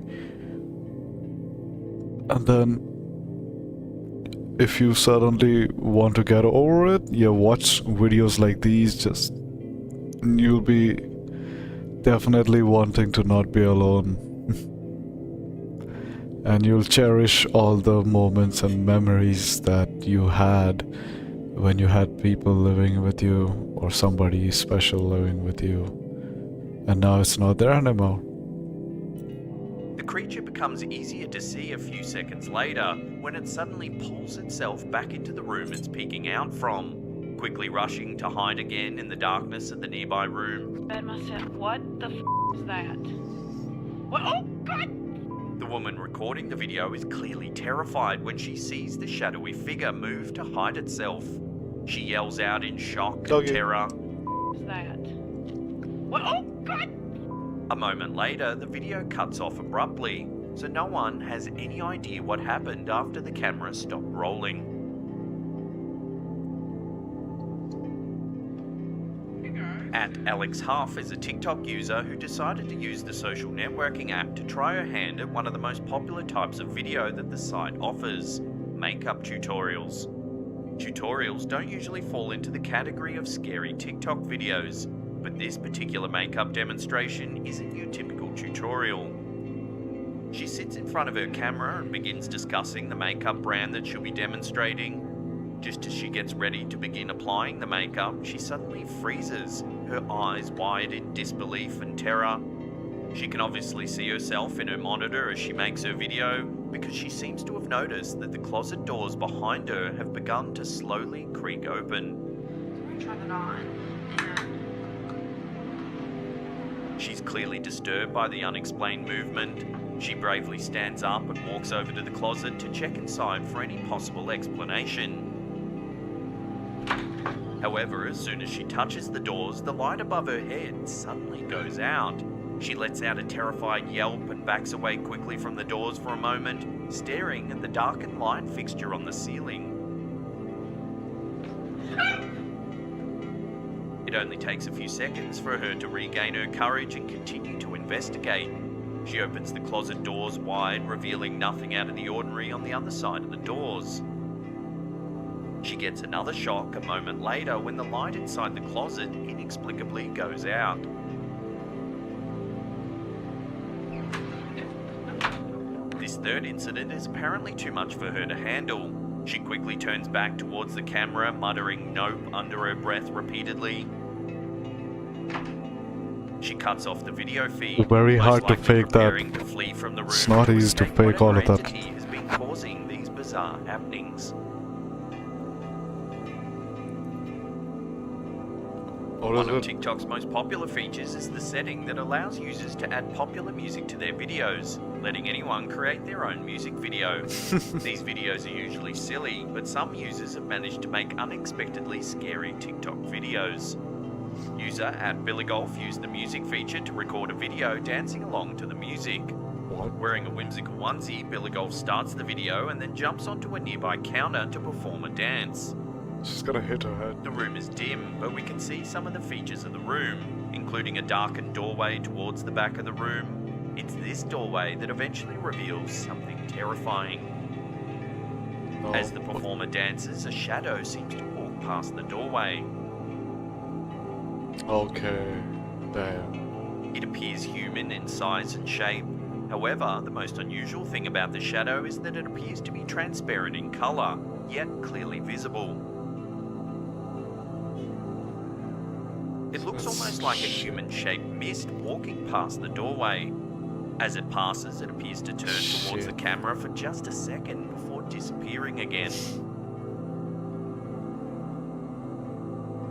And then if you suddenly want to get over it, you watch videos like these, you'll be definitely wanting to not be alone. And you'll cherish all the moments and memories that you had when you had people living with you, or somebody special living with you, and now it's not there anymore. The creature becomes easier to see a few seconds later when it suddenly pulls itself back into the room it's peeking out from, quickly rushing to hide again in the darkness of the nearby room. What the is that? What? Oh, God! The woman recording the video is clearly terrified when she sees the shadowy figure move to hide itself. She yells out in shock and terror. What is that? What? Oh, God! A moment later, the video cuts off abruptly, so no one has any idea what happened after the camera stopped rolling. At Alex Huff is a TikTok user who decided to use the social networking app to try her hand at one of the most popular types of video that the site offers: makeup tutorials. Tutorials don't usually fall into the category of scary TikTok videos, but this particular makeup demonstration isn't your typical tutorial. She sits in front of her camera and begins discussing the makeup brand that she'll be demonstrating. Just as she gets ready to begin applying the makeup, she suddenly freezes, her eyes wide in disbelief and terror. She can obviously see herself in her monitor as she makes her video, because she seems to have noticed that the closet doors behind her have begun to slowly creak open. I'm gonna try that on. She's clearly disturbed by the unexplained movement. She bravely stands up and walks over to the closet to check inside for any possible explanation. However, as soon as she touches the doors, the light above her head suddenly goes out. She lets out a terrified yelp and backs away quickly from the doors for a moment, staring at the darkened light fixture on the ceiling. It only takes a few seconds for her to regain her courage and continue to investigate. She opens the closet doors wide, revealing nothing out of the ordinary on the other side of the doors. She gets another shock a moment later when the light inside the closet inexplicably goes out. This third incident is apparently too much for her to handle. She quickly turns back towards the camera, muttering "nope" under her breath repeatedly. She cuts off the video feed. Very hard to fake that. To flee from the room. It's not easy to fake all of that. Entity has been causing these bizarre happenings. One of TikTok's most popular features is the setting that allows users to add popular music to their videos, letting anyone create their own music video. These videos are usually silly, but some users have managed to make unexpectedly scary TikTok videos. User @BillyGolf used the music feature to record a video dancing along to the music. Wearing a whimsical onesie, Billy Golf starts the video and then jumps onto a nearby counter to perform a dance. She's gonna hit her head. The room is dim, but we can see some of the features of the room, including a darkened doorway towards the back of the room. It's this doorway that eventually reveals something terrifying. Oh, As the performer dances, a shadow seems to walk past the doorway. Okay, damn. It appears human in size and shape. However, the most unusual thing about the shadow is that it appears to be transparent in color, yet clearly visible. It looks almost like a human-shaped mist walking past the doorway. As it passes, it appears to turn towards the camera for just a second before disappearing again.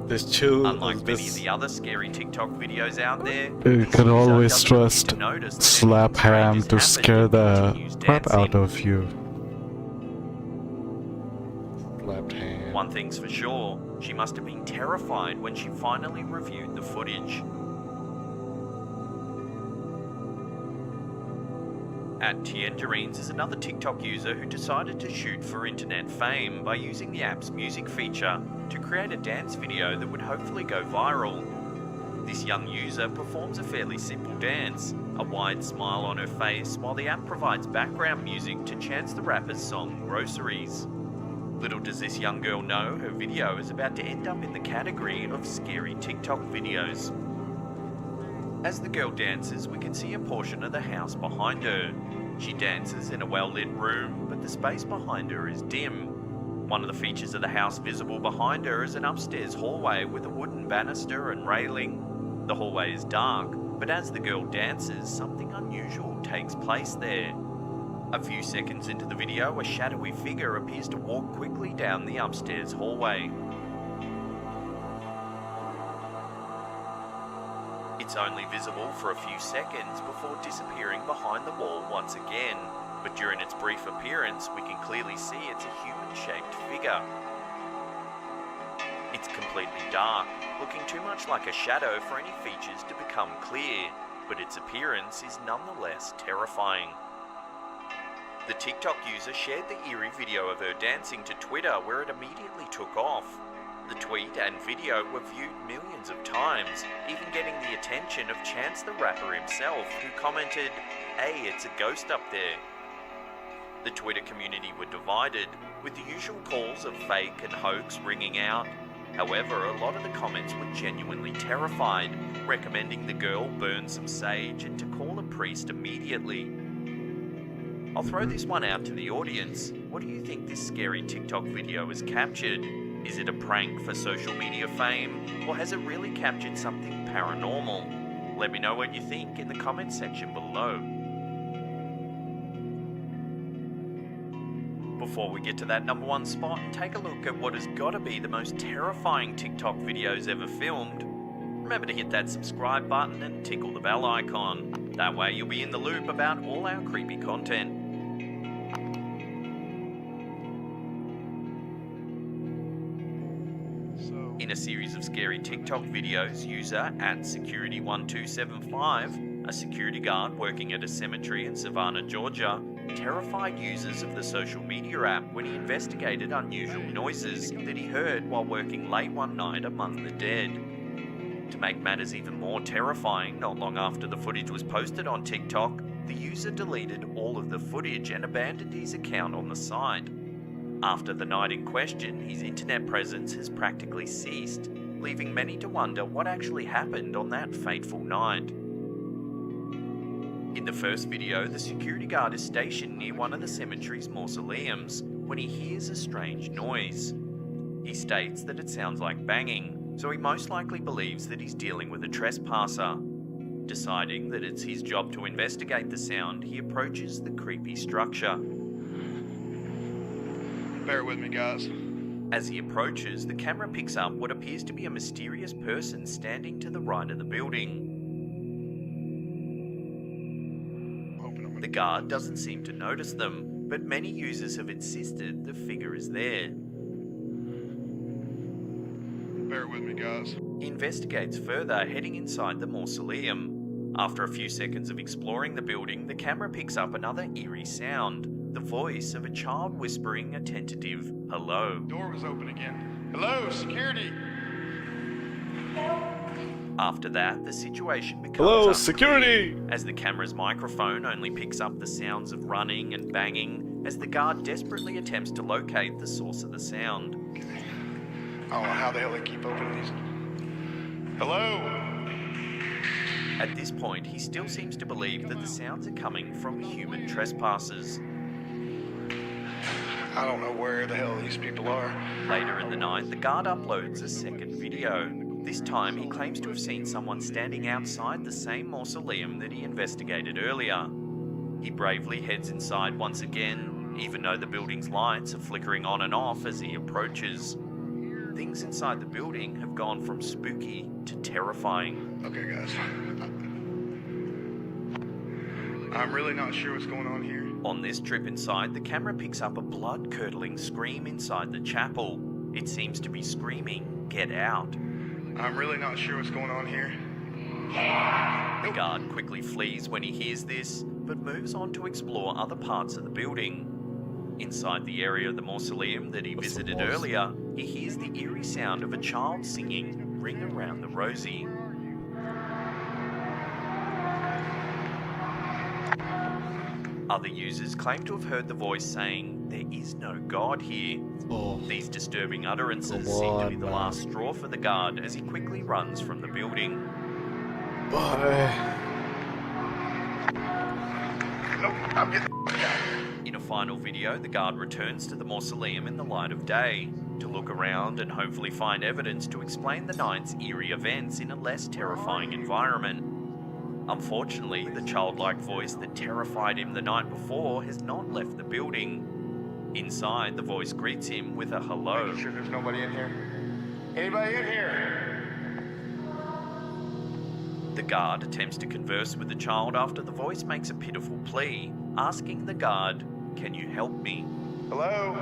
This chill, Unlike many of the other scary TikTok videos out there, you can always trust Slap Ham to scare the crap out of you. Slapped Ham. One thing's for sure, she must have been terrified when she finally reviewed the footage. At Tienderines is another TikTok user who decided to shoot for internet fame by using the app's music feature to create a dance video that would hopefully go viral. This young user performs a fairly simple dance, a wide smile on her face, while the app provides background music to chance the rapper's song Groceries. Little does this young girl know her video is about to end up in the category of scary TikTok videos. As the girl dances, we can see a portion of the house behind her. She dances in a well-lit room, but the space behind her is dim. One of the features of the house visible behind her is an upstairs hallway with a wooden banister and railing. The hallway is dark, but as the girl dances, something unusual takes place there. A few seconds into the video, a shadowy figure appears to walk quickly down the upstairs hallway. It's only visible for a few seconds before disappearing behind the wall once again, but during its brief appearance, we can clearly see it's a human-shaped figure. It's completely dark, looking too much like a shadow for any features to become clear, but its appearance is nonetheless terrifying. The TikTok user shared the eerie video of her dancing to Twitter, where it immediately took off. The tweet and video were viewed millions of times, even getting the attention of Chance the Rapper himself, who commented, "Hey, it's a ghost up there." The Twitter community were divided, with the usual calls of fake and hoax ringing out. However, a lot of the comments were genuinely terrified, recommending the girl burn some sage and to call a priest immediately. I'll throw this one out to the audience. What do you think this scary TikTok video has captured? Is it a prank for social media fame, or has it really captured something paranormal? Let me know what you think in the comments section below. Before we get to that number one spot and take a look at what has got to be the most terrifying TikTok videos ever filmed, remember to hit that subscribe button and tickle the bell icon. That way you'll be in the loop about all our creepy content. In a series of scary TikTok videos, user @security1275, a security guard working at a cemetery in Savannah, Georgia, terrified users of the social media app when he investigated unusual noises that he heard while working late one night among the dead. To make matters even more terrifying, not long after the footage was posted on TikTok, the user deleted all of the footage and abandoned his account on the site. After the night in question, his internet presence has practically ceased, leaving many to wonder what actually happened on that fateful night. In the first video, the security guard is stationed near one of the cemetery's mausoleums when he hears a strange noise. He states that it sounds like banging, so he most likely believes that he's dealing with a trespasser. Deciding that it's his job to investigate the sound, he approaches the creepy structure. Bear with me, guys. As he approaches, the camera picks up what appears to be a mysterious person standing to the right of the building. The guard doesn't seem to notice them, but many users have insisted the figure is there. Bear with me, guys. He investigates further, heading inside the mausoleum. After a few seconds of exploring the building, the camera picks up another eerie sound. The voice of a child whispering a tentative hello. Door was open again. Hello, security. After that, the situation becomes Hello, unclear, security! as the camera's microphone only picks up the sounds of running and banging as the guard desperately attempts to locate the source of the sound. I don't know how the hell they keep opening these. Hello? At this point, he still seems to believe that the sounds are coming from human trespassers. I don't know where the hell these people are. Later in the night, the guard uploads a second video. This time, he claims to have seen someone standing outside the same mausoleum that he investigated earlier. He bravely heads inside once again, even though the building's lights are flickering on and off as he approaches. Things inside the building have gone from spooky to terrifying. Okay, guys. I'm really not sure what's going on here. On this trip inside, the camera picks up a blood-curdling scream inside the chapel. It seems to be screaming, "Get out." I'm really not sure what's going on here. The guard quickly flees when he hears this, but moves on to explore other parts of the building. Inside the area of the mausoleum that he visited earlier, he hears the eerie sound of a child singing "Ring Around the Rosie." Other users claim to have heard the voice saying, "There is no God here." Oh, These disturbing utterances come seem to be on, the man. last straw for the guard as he quickly runs from the building. bye. Nope, I'm getting the out. In a final video, the guard returns to the mausoleum in the light of day to look around and hopefully find evidence to explain the night's eerie events in a less terrifying environment. Unfortunately, the childlike voice that terrified him the night before has not left the building. Inside, the voice greets him with a hello. You sure there's nobody in here? Anybody in here? The guard attempts to converse with the child after the voice makes a pitiful plea, asking the guard, "Can you help me?" Hello?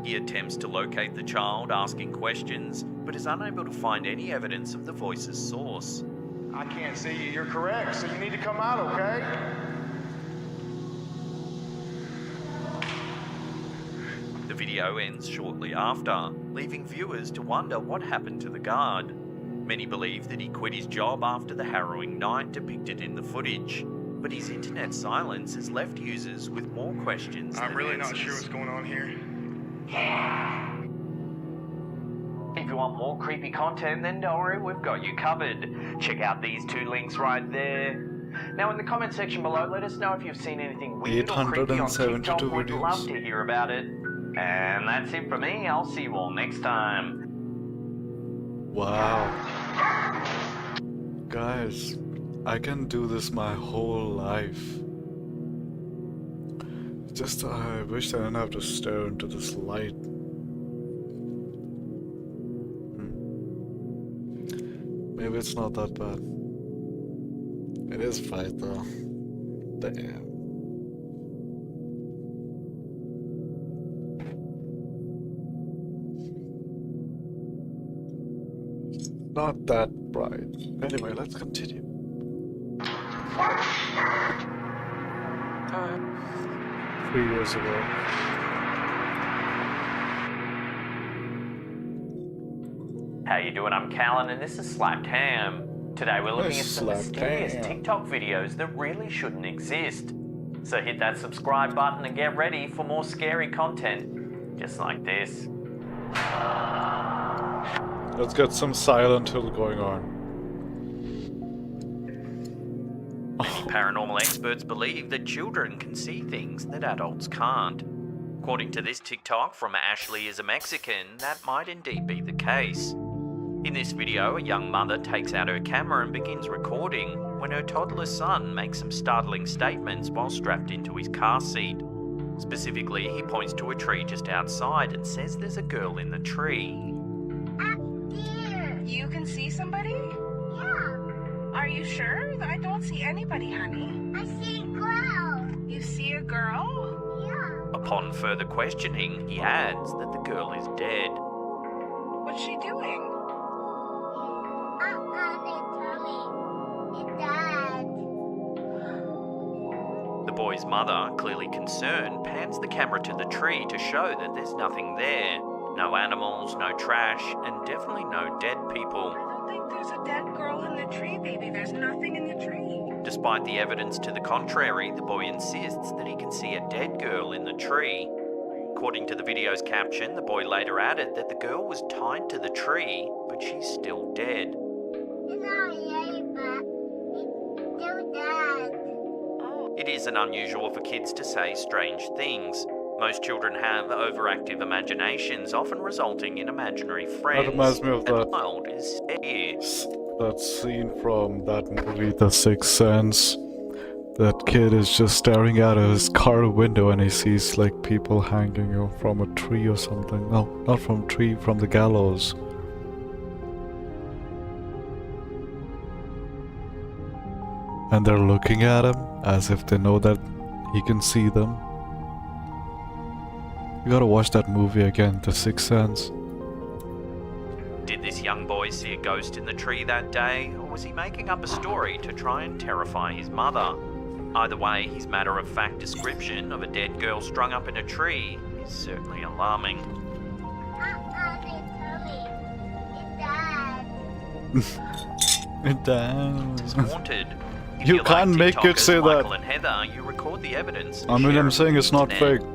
He attempts to locate the child, asking questions, but is unable to find any evidence of the voice's source. I can't see you. You're correct, so you need to come out, okay? The video ends shortly after, leaving viewers to wonder what happened to the guard. Many believe that he quit his job after the harrowing night depicted in the footage, but his internet silence has left users with more questions I'm than really answers. not sure what's going on here. If you want more creepy content, then don't worry, we've got you covered. Check out these two links right there. Now in the comment section below, let us know if you've seen anything weird or creepy on 872 TikTok. We'd videos. love to hear about it. And that's it for me. I'll see you all next time. Wow. Guys, I can do this my whole life. Just I wish I didn't have to stare into this light. Maybe it's not that bad. It is fight though. Damn. Not that bright. Anyway, let's continue. 3 years ago. How you doing? I'm Callan and this is Slapped Ham. Today we're looking at some Slapped mysterious Ham. TikTok videos that really shouldn't exist. So hit that subscribe button and get ready for more scary content, just like this. Let's get some Silent Hill going on. Many paranormal experts believe that children can see things that adults can't. According to this TikTok from Ashley is a Mexican, that might indeed be the case. In this video, a young mother takes out her camera and begins recording when her toddler son makes some startling statements while strapped into his car seat. Specifically, he points to a tree just outside and says there's a girl in the tree. You can see somebody? Yeah, Are you sure? I don't see anybody, honey. I see a girl. You see a girl? Yeah. Upon further questioning, he adds that the girl is dead. What's she doing? They tell me. It's Dad. The boy's mother, clearly concerned, pans the camera to the tree to show that there's nothing there. No animals, no trash, and definitely no dead people. I don't think there's a dead girl in the tree, baby. There's nothing in the tree. Despite the evidence to the contrary, the boy insists that he can see a dead girl in the tree. According to the video's caption, the boy later added that the girl was tied to the tree, but she's still dead. It's not yay, but it's still Dad. Oh. It isn't unusual for kids to say strange things. Most children have overactive imaginations, often resulting in imaginary friends. That reminds me of A that. child is here. That scene from that movie, The Sixth Sense. That kid is just staring out of his car window and he sees like people hanging from a tree or something. No, not from a tree, from the gallows. And they're looking at him as if they know that he can see them. You gotta watch that movie again, The Sixth Sense. Did this young boy see a ghost in the tree that day, or was he making up a story to try and terrify his mother? Either way, his matter-of-fact description of a dead girl strung up in a tree is certainly alarming. They told me. It died. It It's does. haunted. If You like can't make it TikTokers say that. Michael and Heather, you record the evidence. I mean, share I'm it saying on it's the not internet. fake.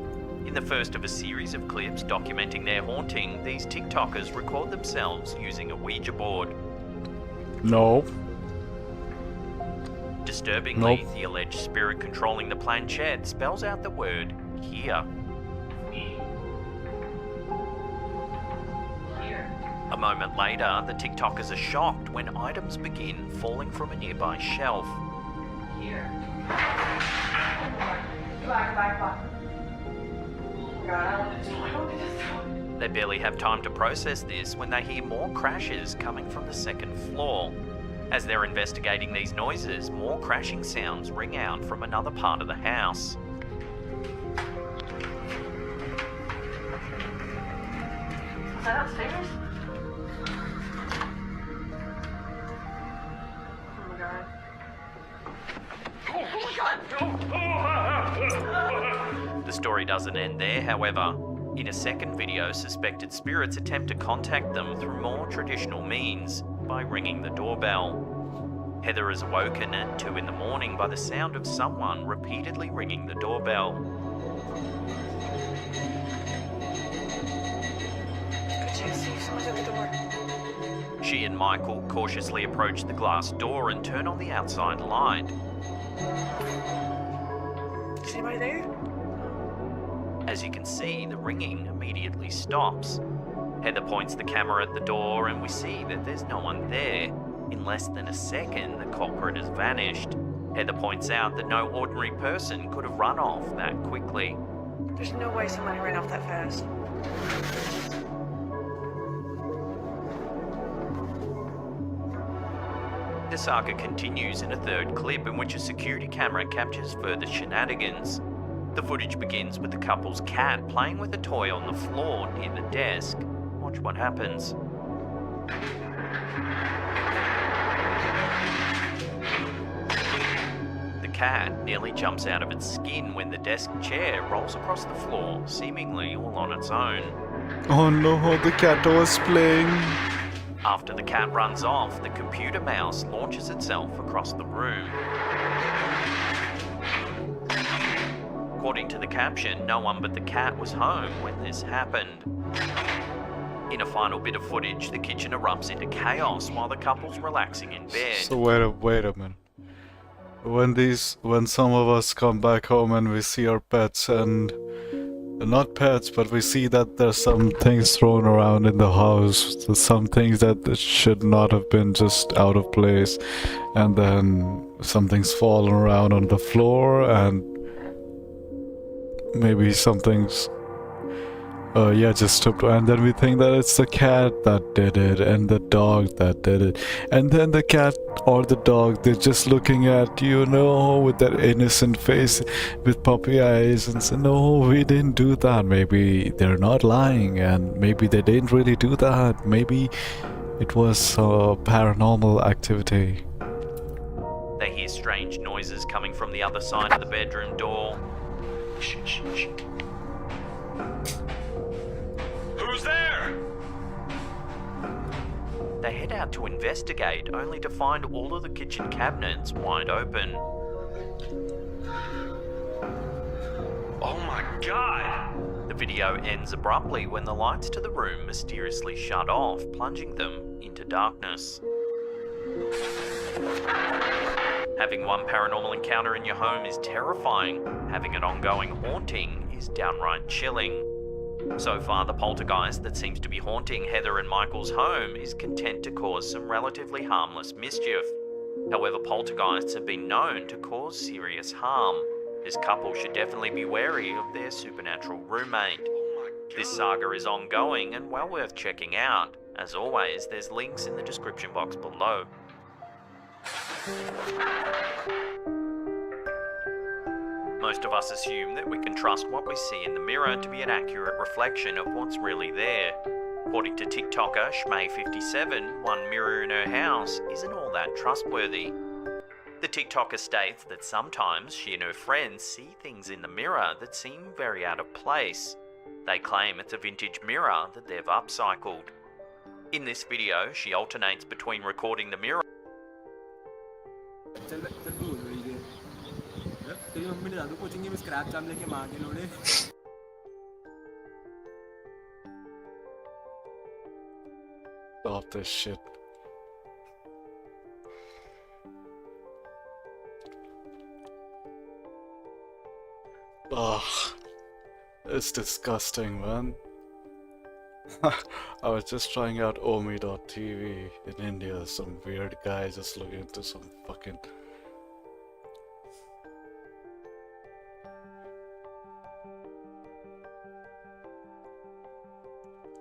In the first of a series of clips documenting their haunting, these TikTokers record themselves using a Ouija board. No. Disturbingly, Nope. the alleged spirit controlling the planchette spells out the word here. A moment later, the TikTokers are shocked when items begin falling from a nearby shelf. They barely have time to process this when they hear more crashes coming from the second floor. As they're investigating these noises, more crashing sounds ring out from another part of the house. Is that upstairs? Oh my god. The story doesn't end there, however. In a second video, suspected spirits attempt to contact them through more traditional means, by ringing the doorbell. Heather is awoken at 2 in the morning by the sound of someone repeatedly ringing the doorbell. Could you see if someone's at the door? She and Michael cautiously approach the glass door and turn on the outside light. Is anybody there? As you can see, the ringing immediately stops. Heather points the camera at the door and we see that there's no one there. In less than a second, the culprit has vanished. Heather points out that no ordinary person could have run off that quickly. There's no way somebody ran off that fast. The saga continues in a third clip in which a security camera captures further shenanigans. The footage begins with the couple's cat playing with a toy on the floor near the desk. Watch what happens. The cat nearly jumps out of its skin when the desk chair rolls across the floor, seemingly all on its own. Oh no, the cat was playing. After the cat runs off, the computer mouse launches itself across the room. According to the caption, no one but the cat was home when this happened. In a final bit of footage, the kitchen erupts into chaos while the couple's relaxing in bed. So wait a minute. When some of us come back home and we see our pets and not pets, but we see that there's some things thrown around in the house, some things that should not have been just out of place, and then something's fallen around on the floor, and maybe something's and then we think that it's the cat that did it and the dog that did it, and then the cat or the dog, they're just looking at you know with that innocent face with puppy eyes and say, no, we didn't do that. Maybe they're not lying and maybe they didn't really do that. Maybe it was paranormal activity. They hear strange noises coming from the other side of the bedroom door. Shh, shh, shh. Who's there? They head out to investigate, only to find all of the kitchen cabinets wide open. Oh my god! The video ends abruptly when the lights to the room mysteriously shut off, plunging them into darkness. Having one paranormal encounter in your home is terrifying. Having an ongoing haunting is downright chilling. So far, the poltergeist that seems to be haunting Heather and Michael's home is content to cause some relatively harmless mischief. However, poltergeists have been known to cause serious harm. This couple should definitely be wary of their supernatural roommate. This saga is ongoing and well worth checking out. As always, there's links in the description box below. Most of us assume that we can trust what we see in the mirror to be an accurate reflection of what's really there. According to TikToker Shmay57, one mirror in her house isn't all that trustworthy. The TikToker states that sometimes she and her friends see things in the mirror that seem very out of place. They claim it's a vintage mirror that they've upcycled. In this video, she alternates between recording the mirror Stop this shit. Ugh. It's disgusting, man. I was just trying out Omi.tv in India. Some weird guy just looking into some fucking...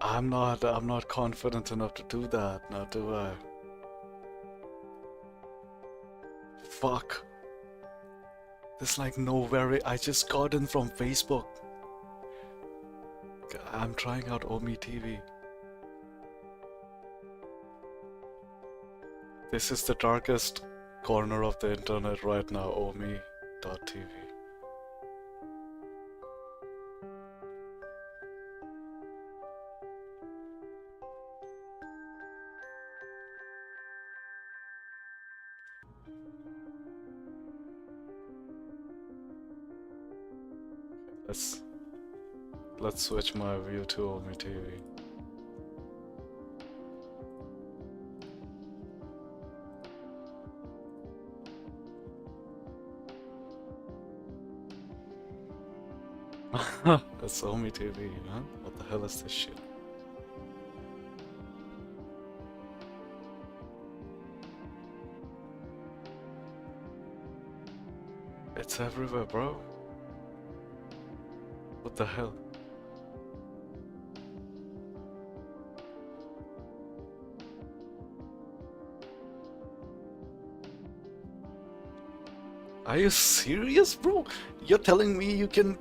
I'm not confident enough to do that, now do I? Fuck. There's like nowhere. I just got in from Facebook. I'm trying out Omi TV. This is the darkest corner of the internet right now, Omi.tv. Let's switch my view to Omi TV. That's Omi TV, huh? What the hell is this shit? It's everywhere, bro. What the hell? Are you serious, bro? You're telling me you can...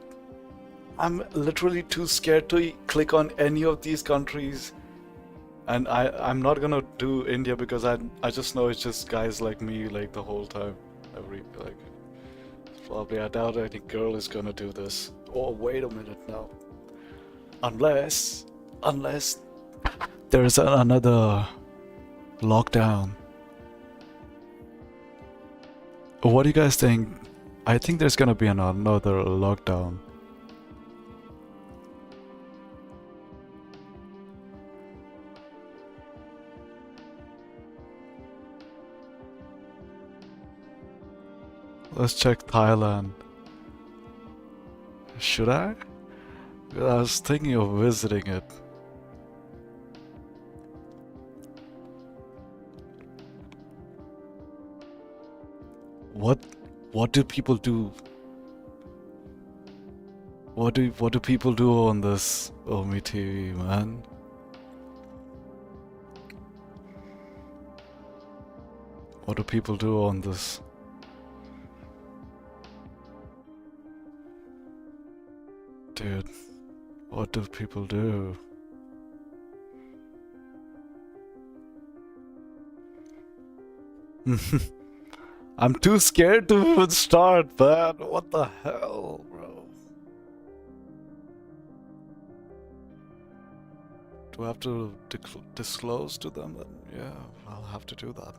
I'm literally too scared to click on any of these countries. And I'm not gonna do India because I just know it's just guys like me like the whole time. Probably I doubt any girl is gonna do this. Oh, wait a minute now. Unless there's another lockdown. What do you guys think? I think there's gonna be another lockdown. Let's check Thailand. Should I? I was thinking of visiting it. What do people do? What do people do on this Omi TV, man? What do people do on this? Dude, what do people do? I'm too scared to even start, man. What the hell, bro? Do I have to disclose to them? Then yeah, I'll have to do that.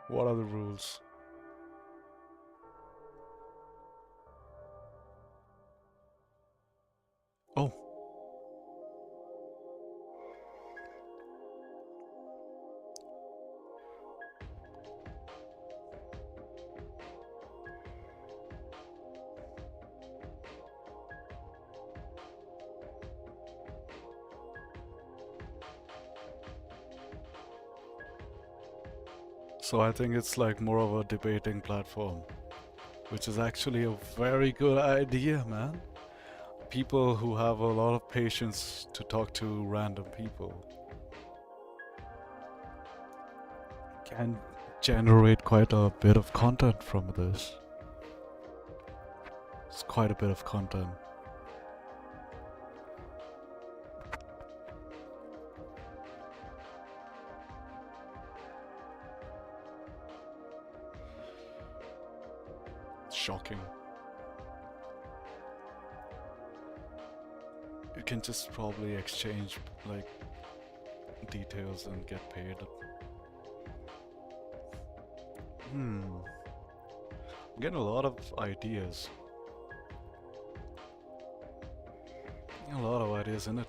What are the rules? So I think it's like more of a debating platform, which is actually a very good idea, man. People who have a lot of patience to talk to random people can generate quite a bit of content from this. It's quite a bit of content. It's shocking. You can just probably exchange like details and get paid. I'm getting a lot of ideas. A lot of ideas in it.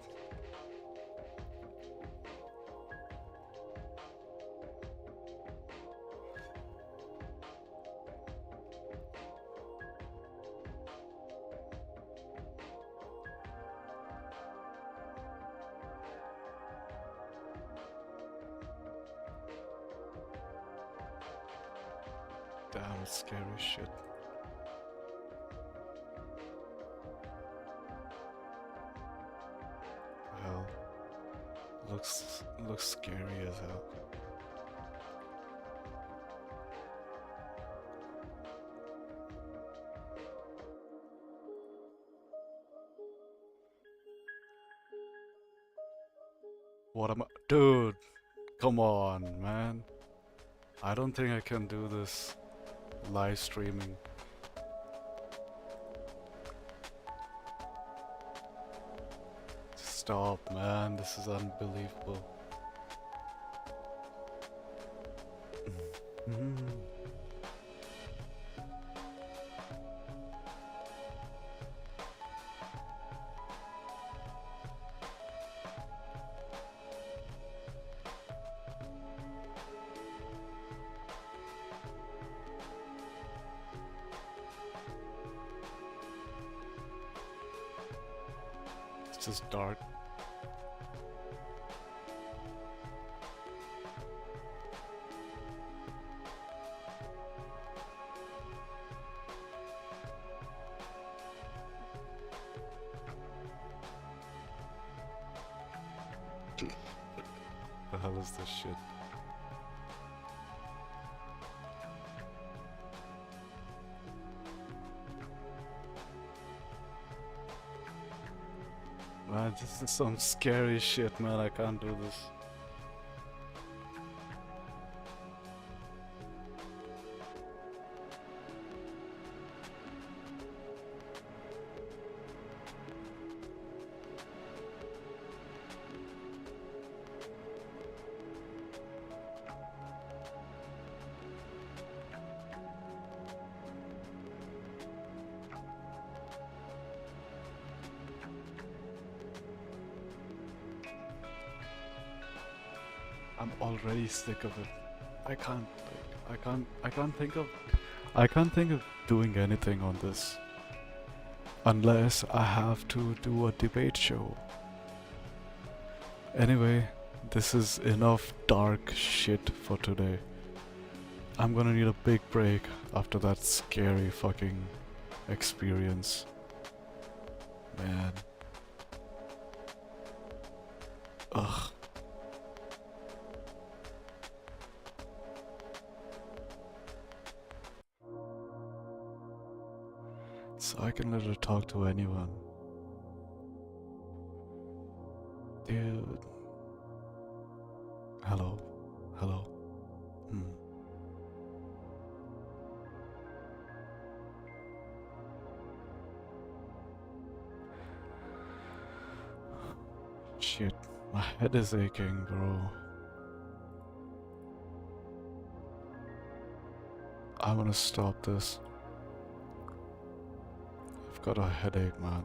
Damn, it's scary shit. Hell, looks scary as hell. What am I, dude? Come on, man. I don't think I can do this live streaming. Stop, man. This is unbelievable. It's just dark. The hell is this shit? Man, this is some scary shit, man. I can't do this. I'm already sick of it. I can't think of doing anything on this unless I have to do a debate show. Anyway, this is enough dark shit for today. I'm gonna need a big break after that scary fucking experience. Man. Ugh. So I can let her talk to anyone. Dude. Hello. Hello. Shit, my head is aching, bro. I'm gonna stop this. I've got a headache, man.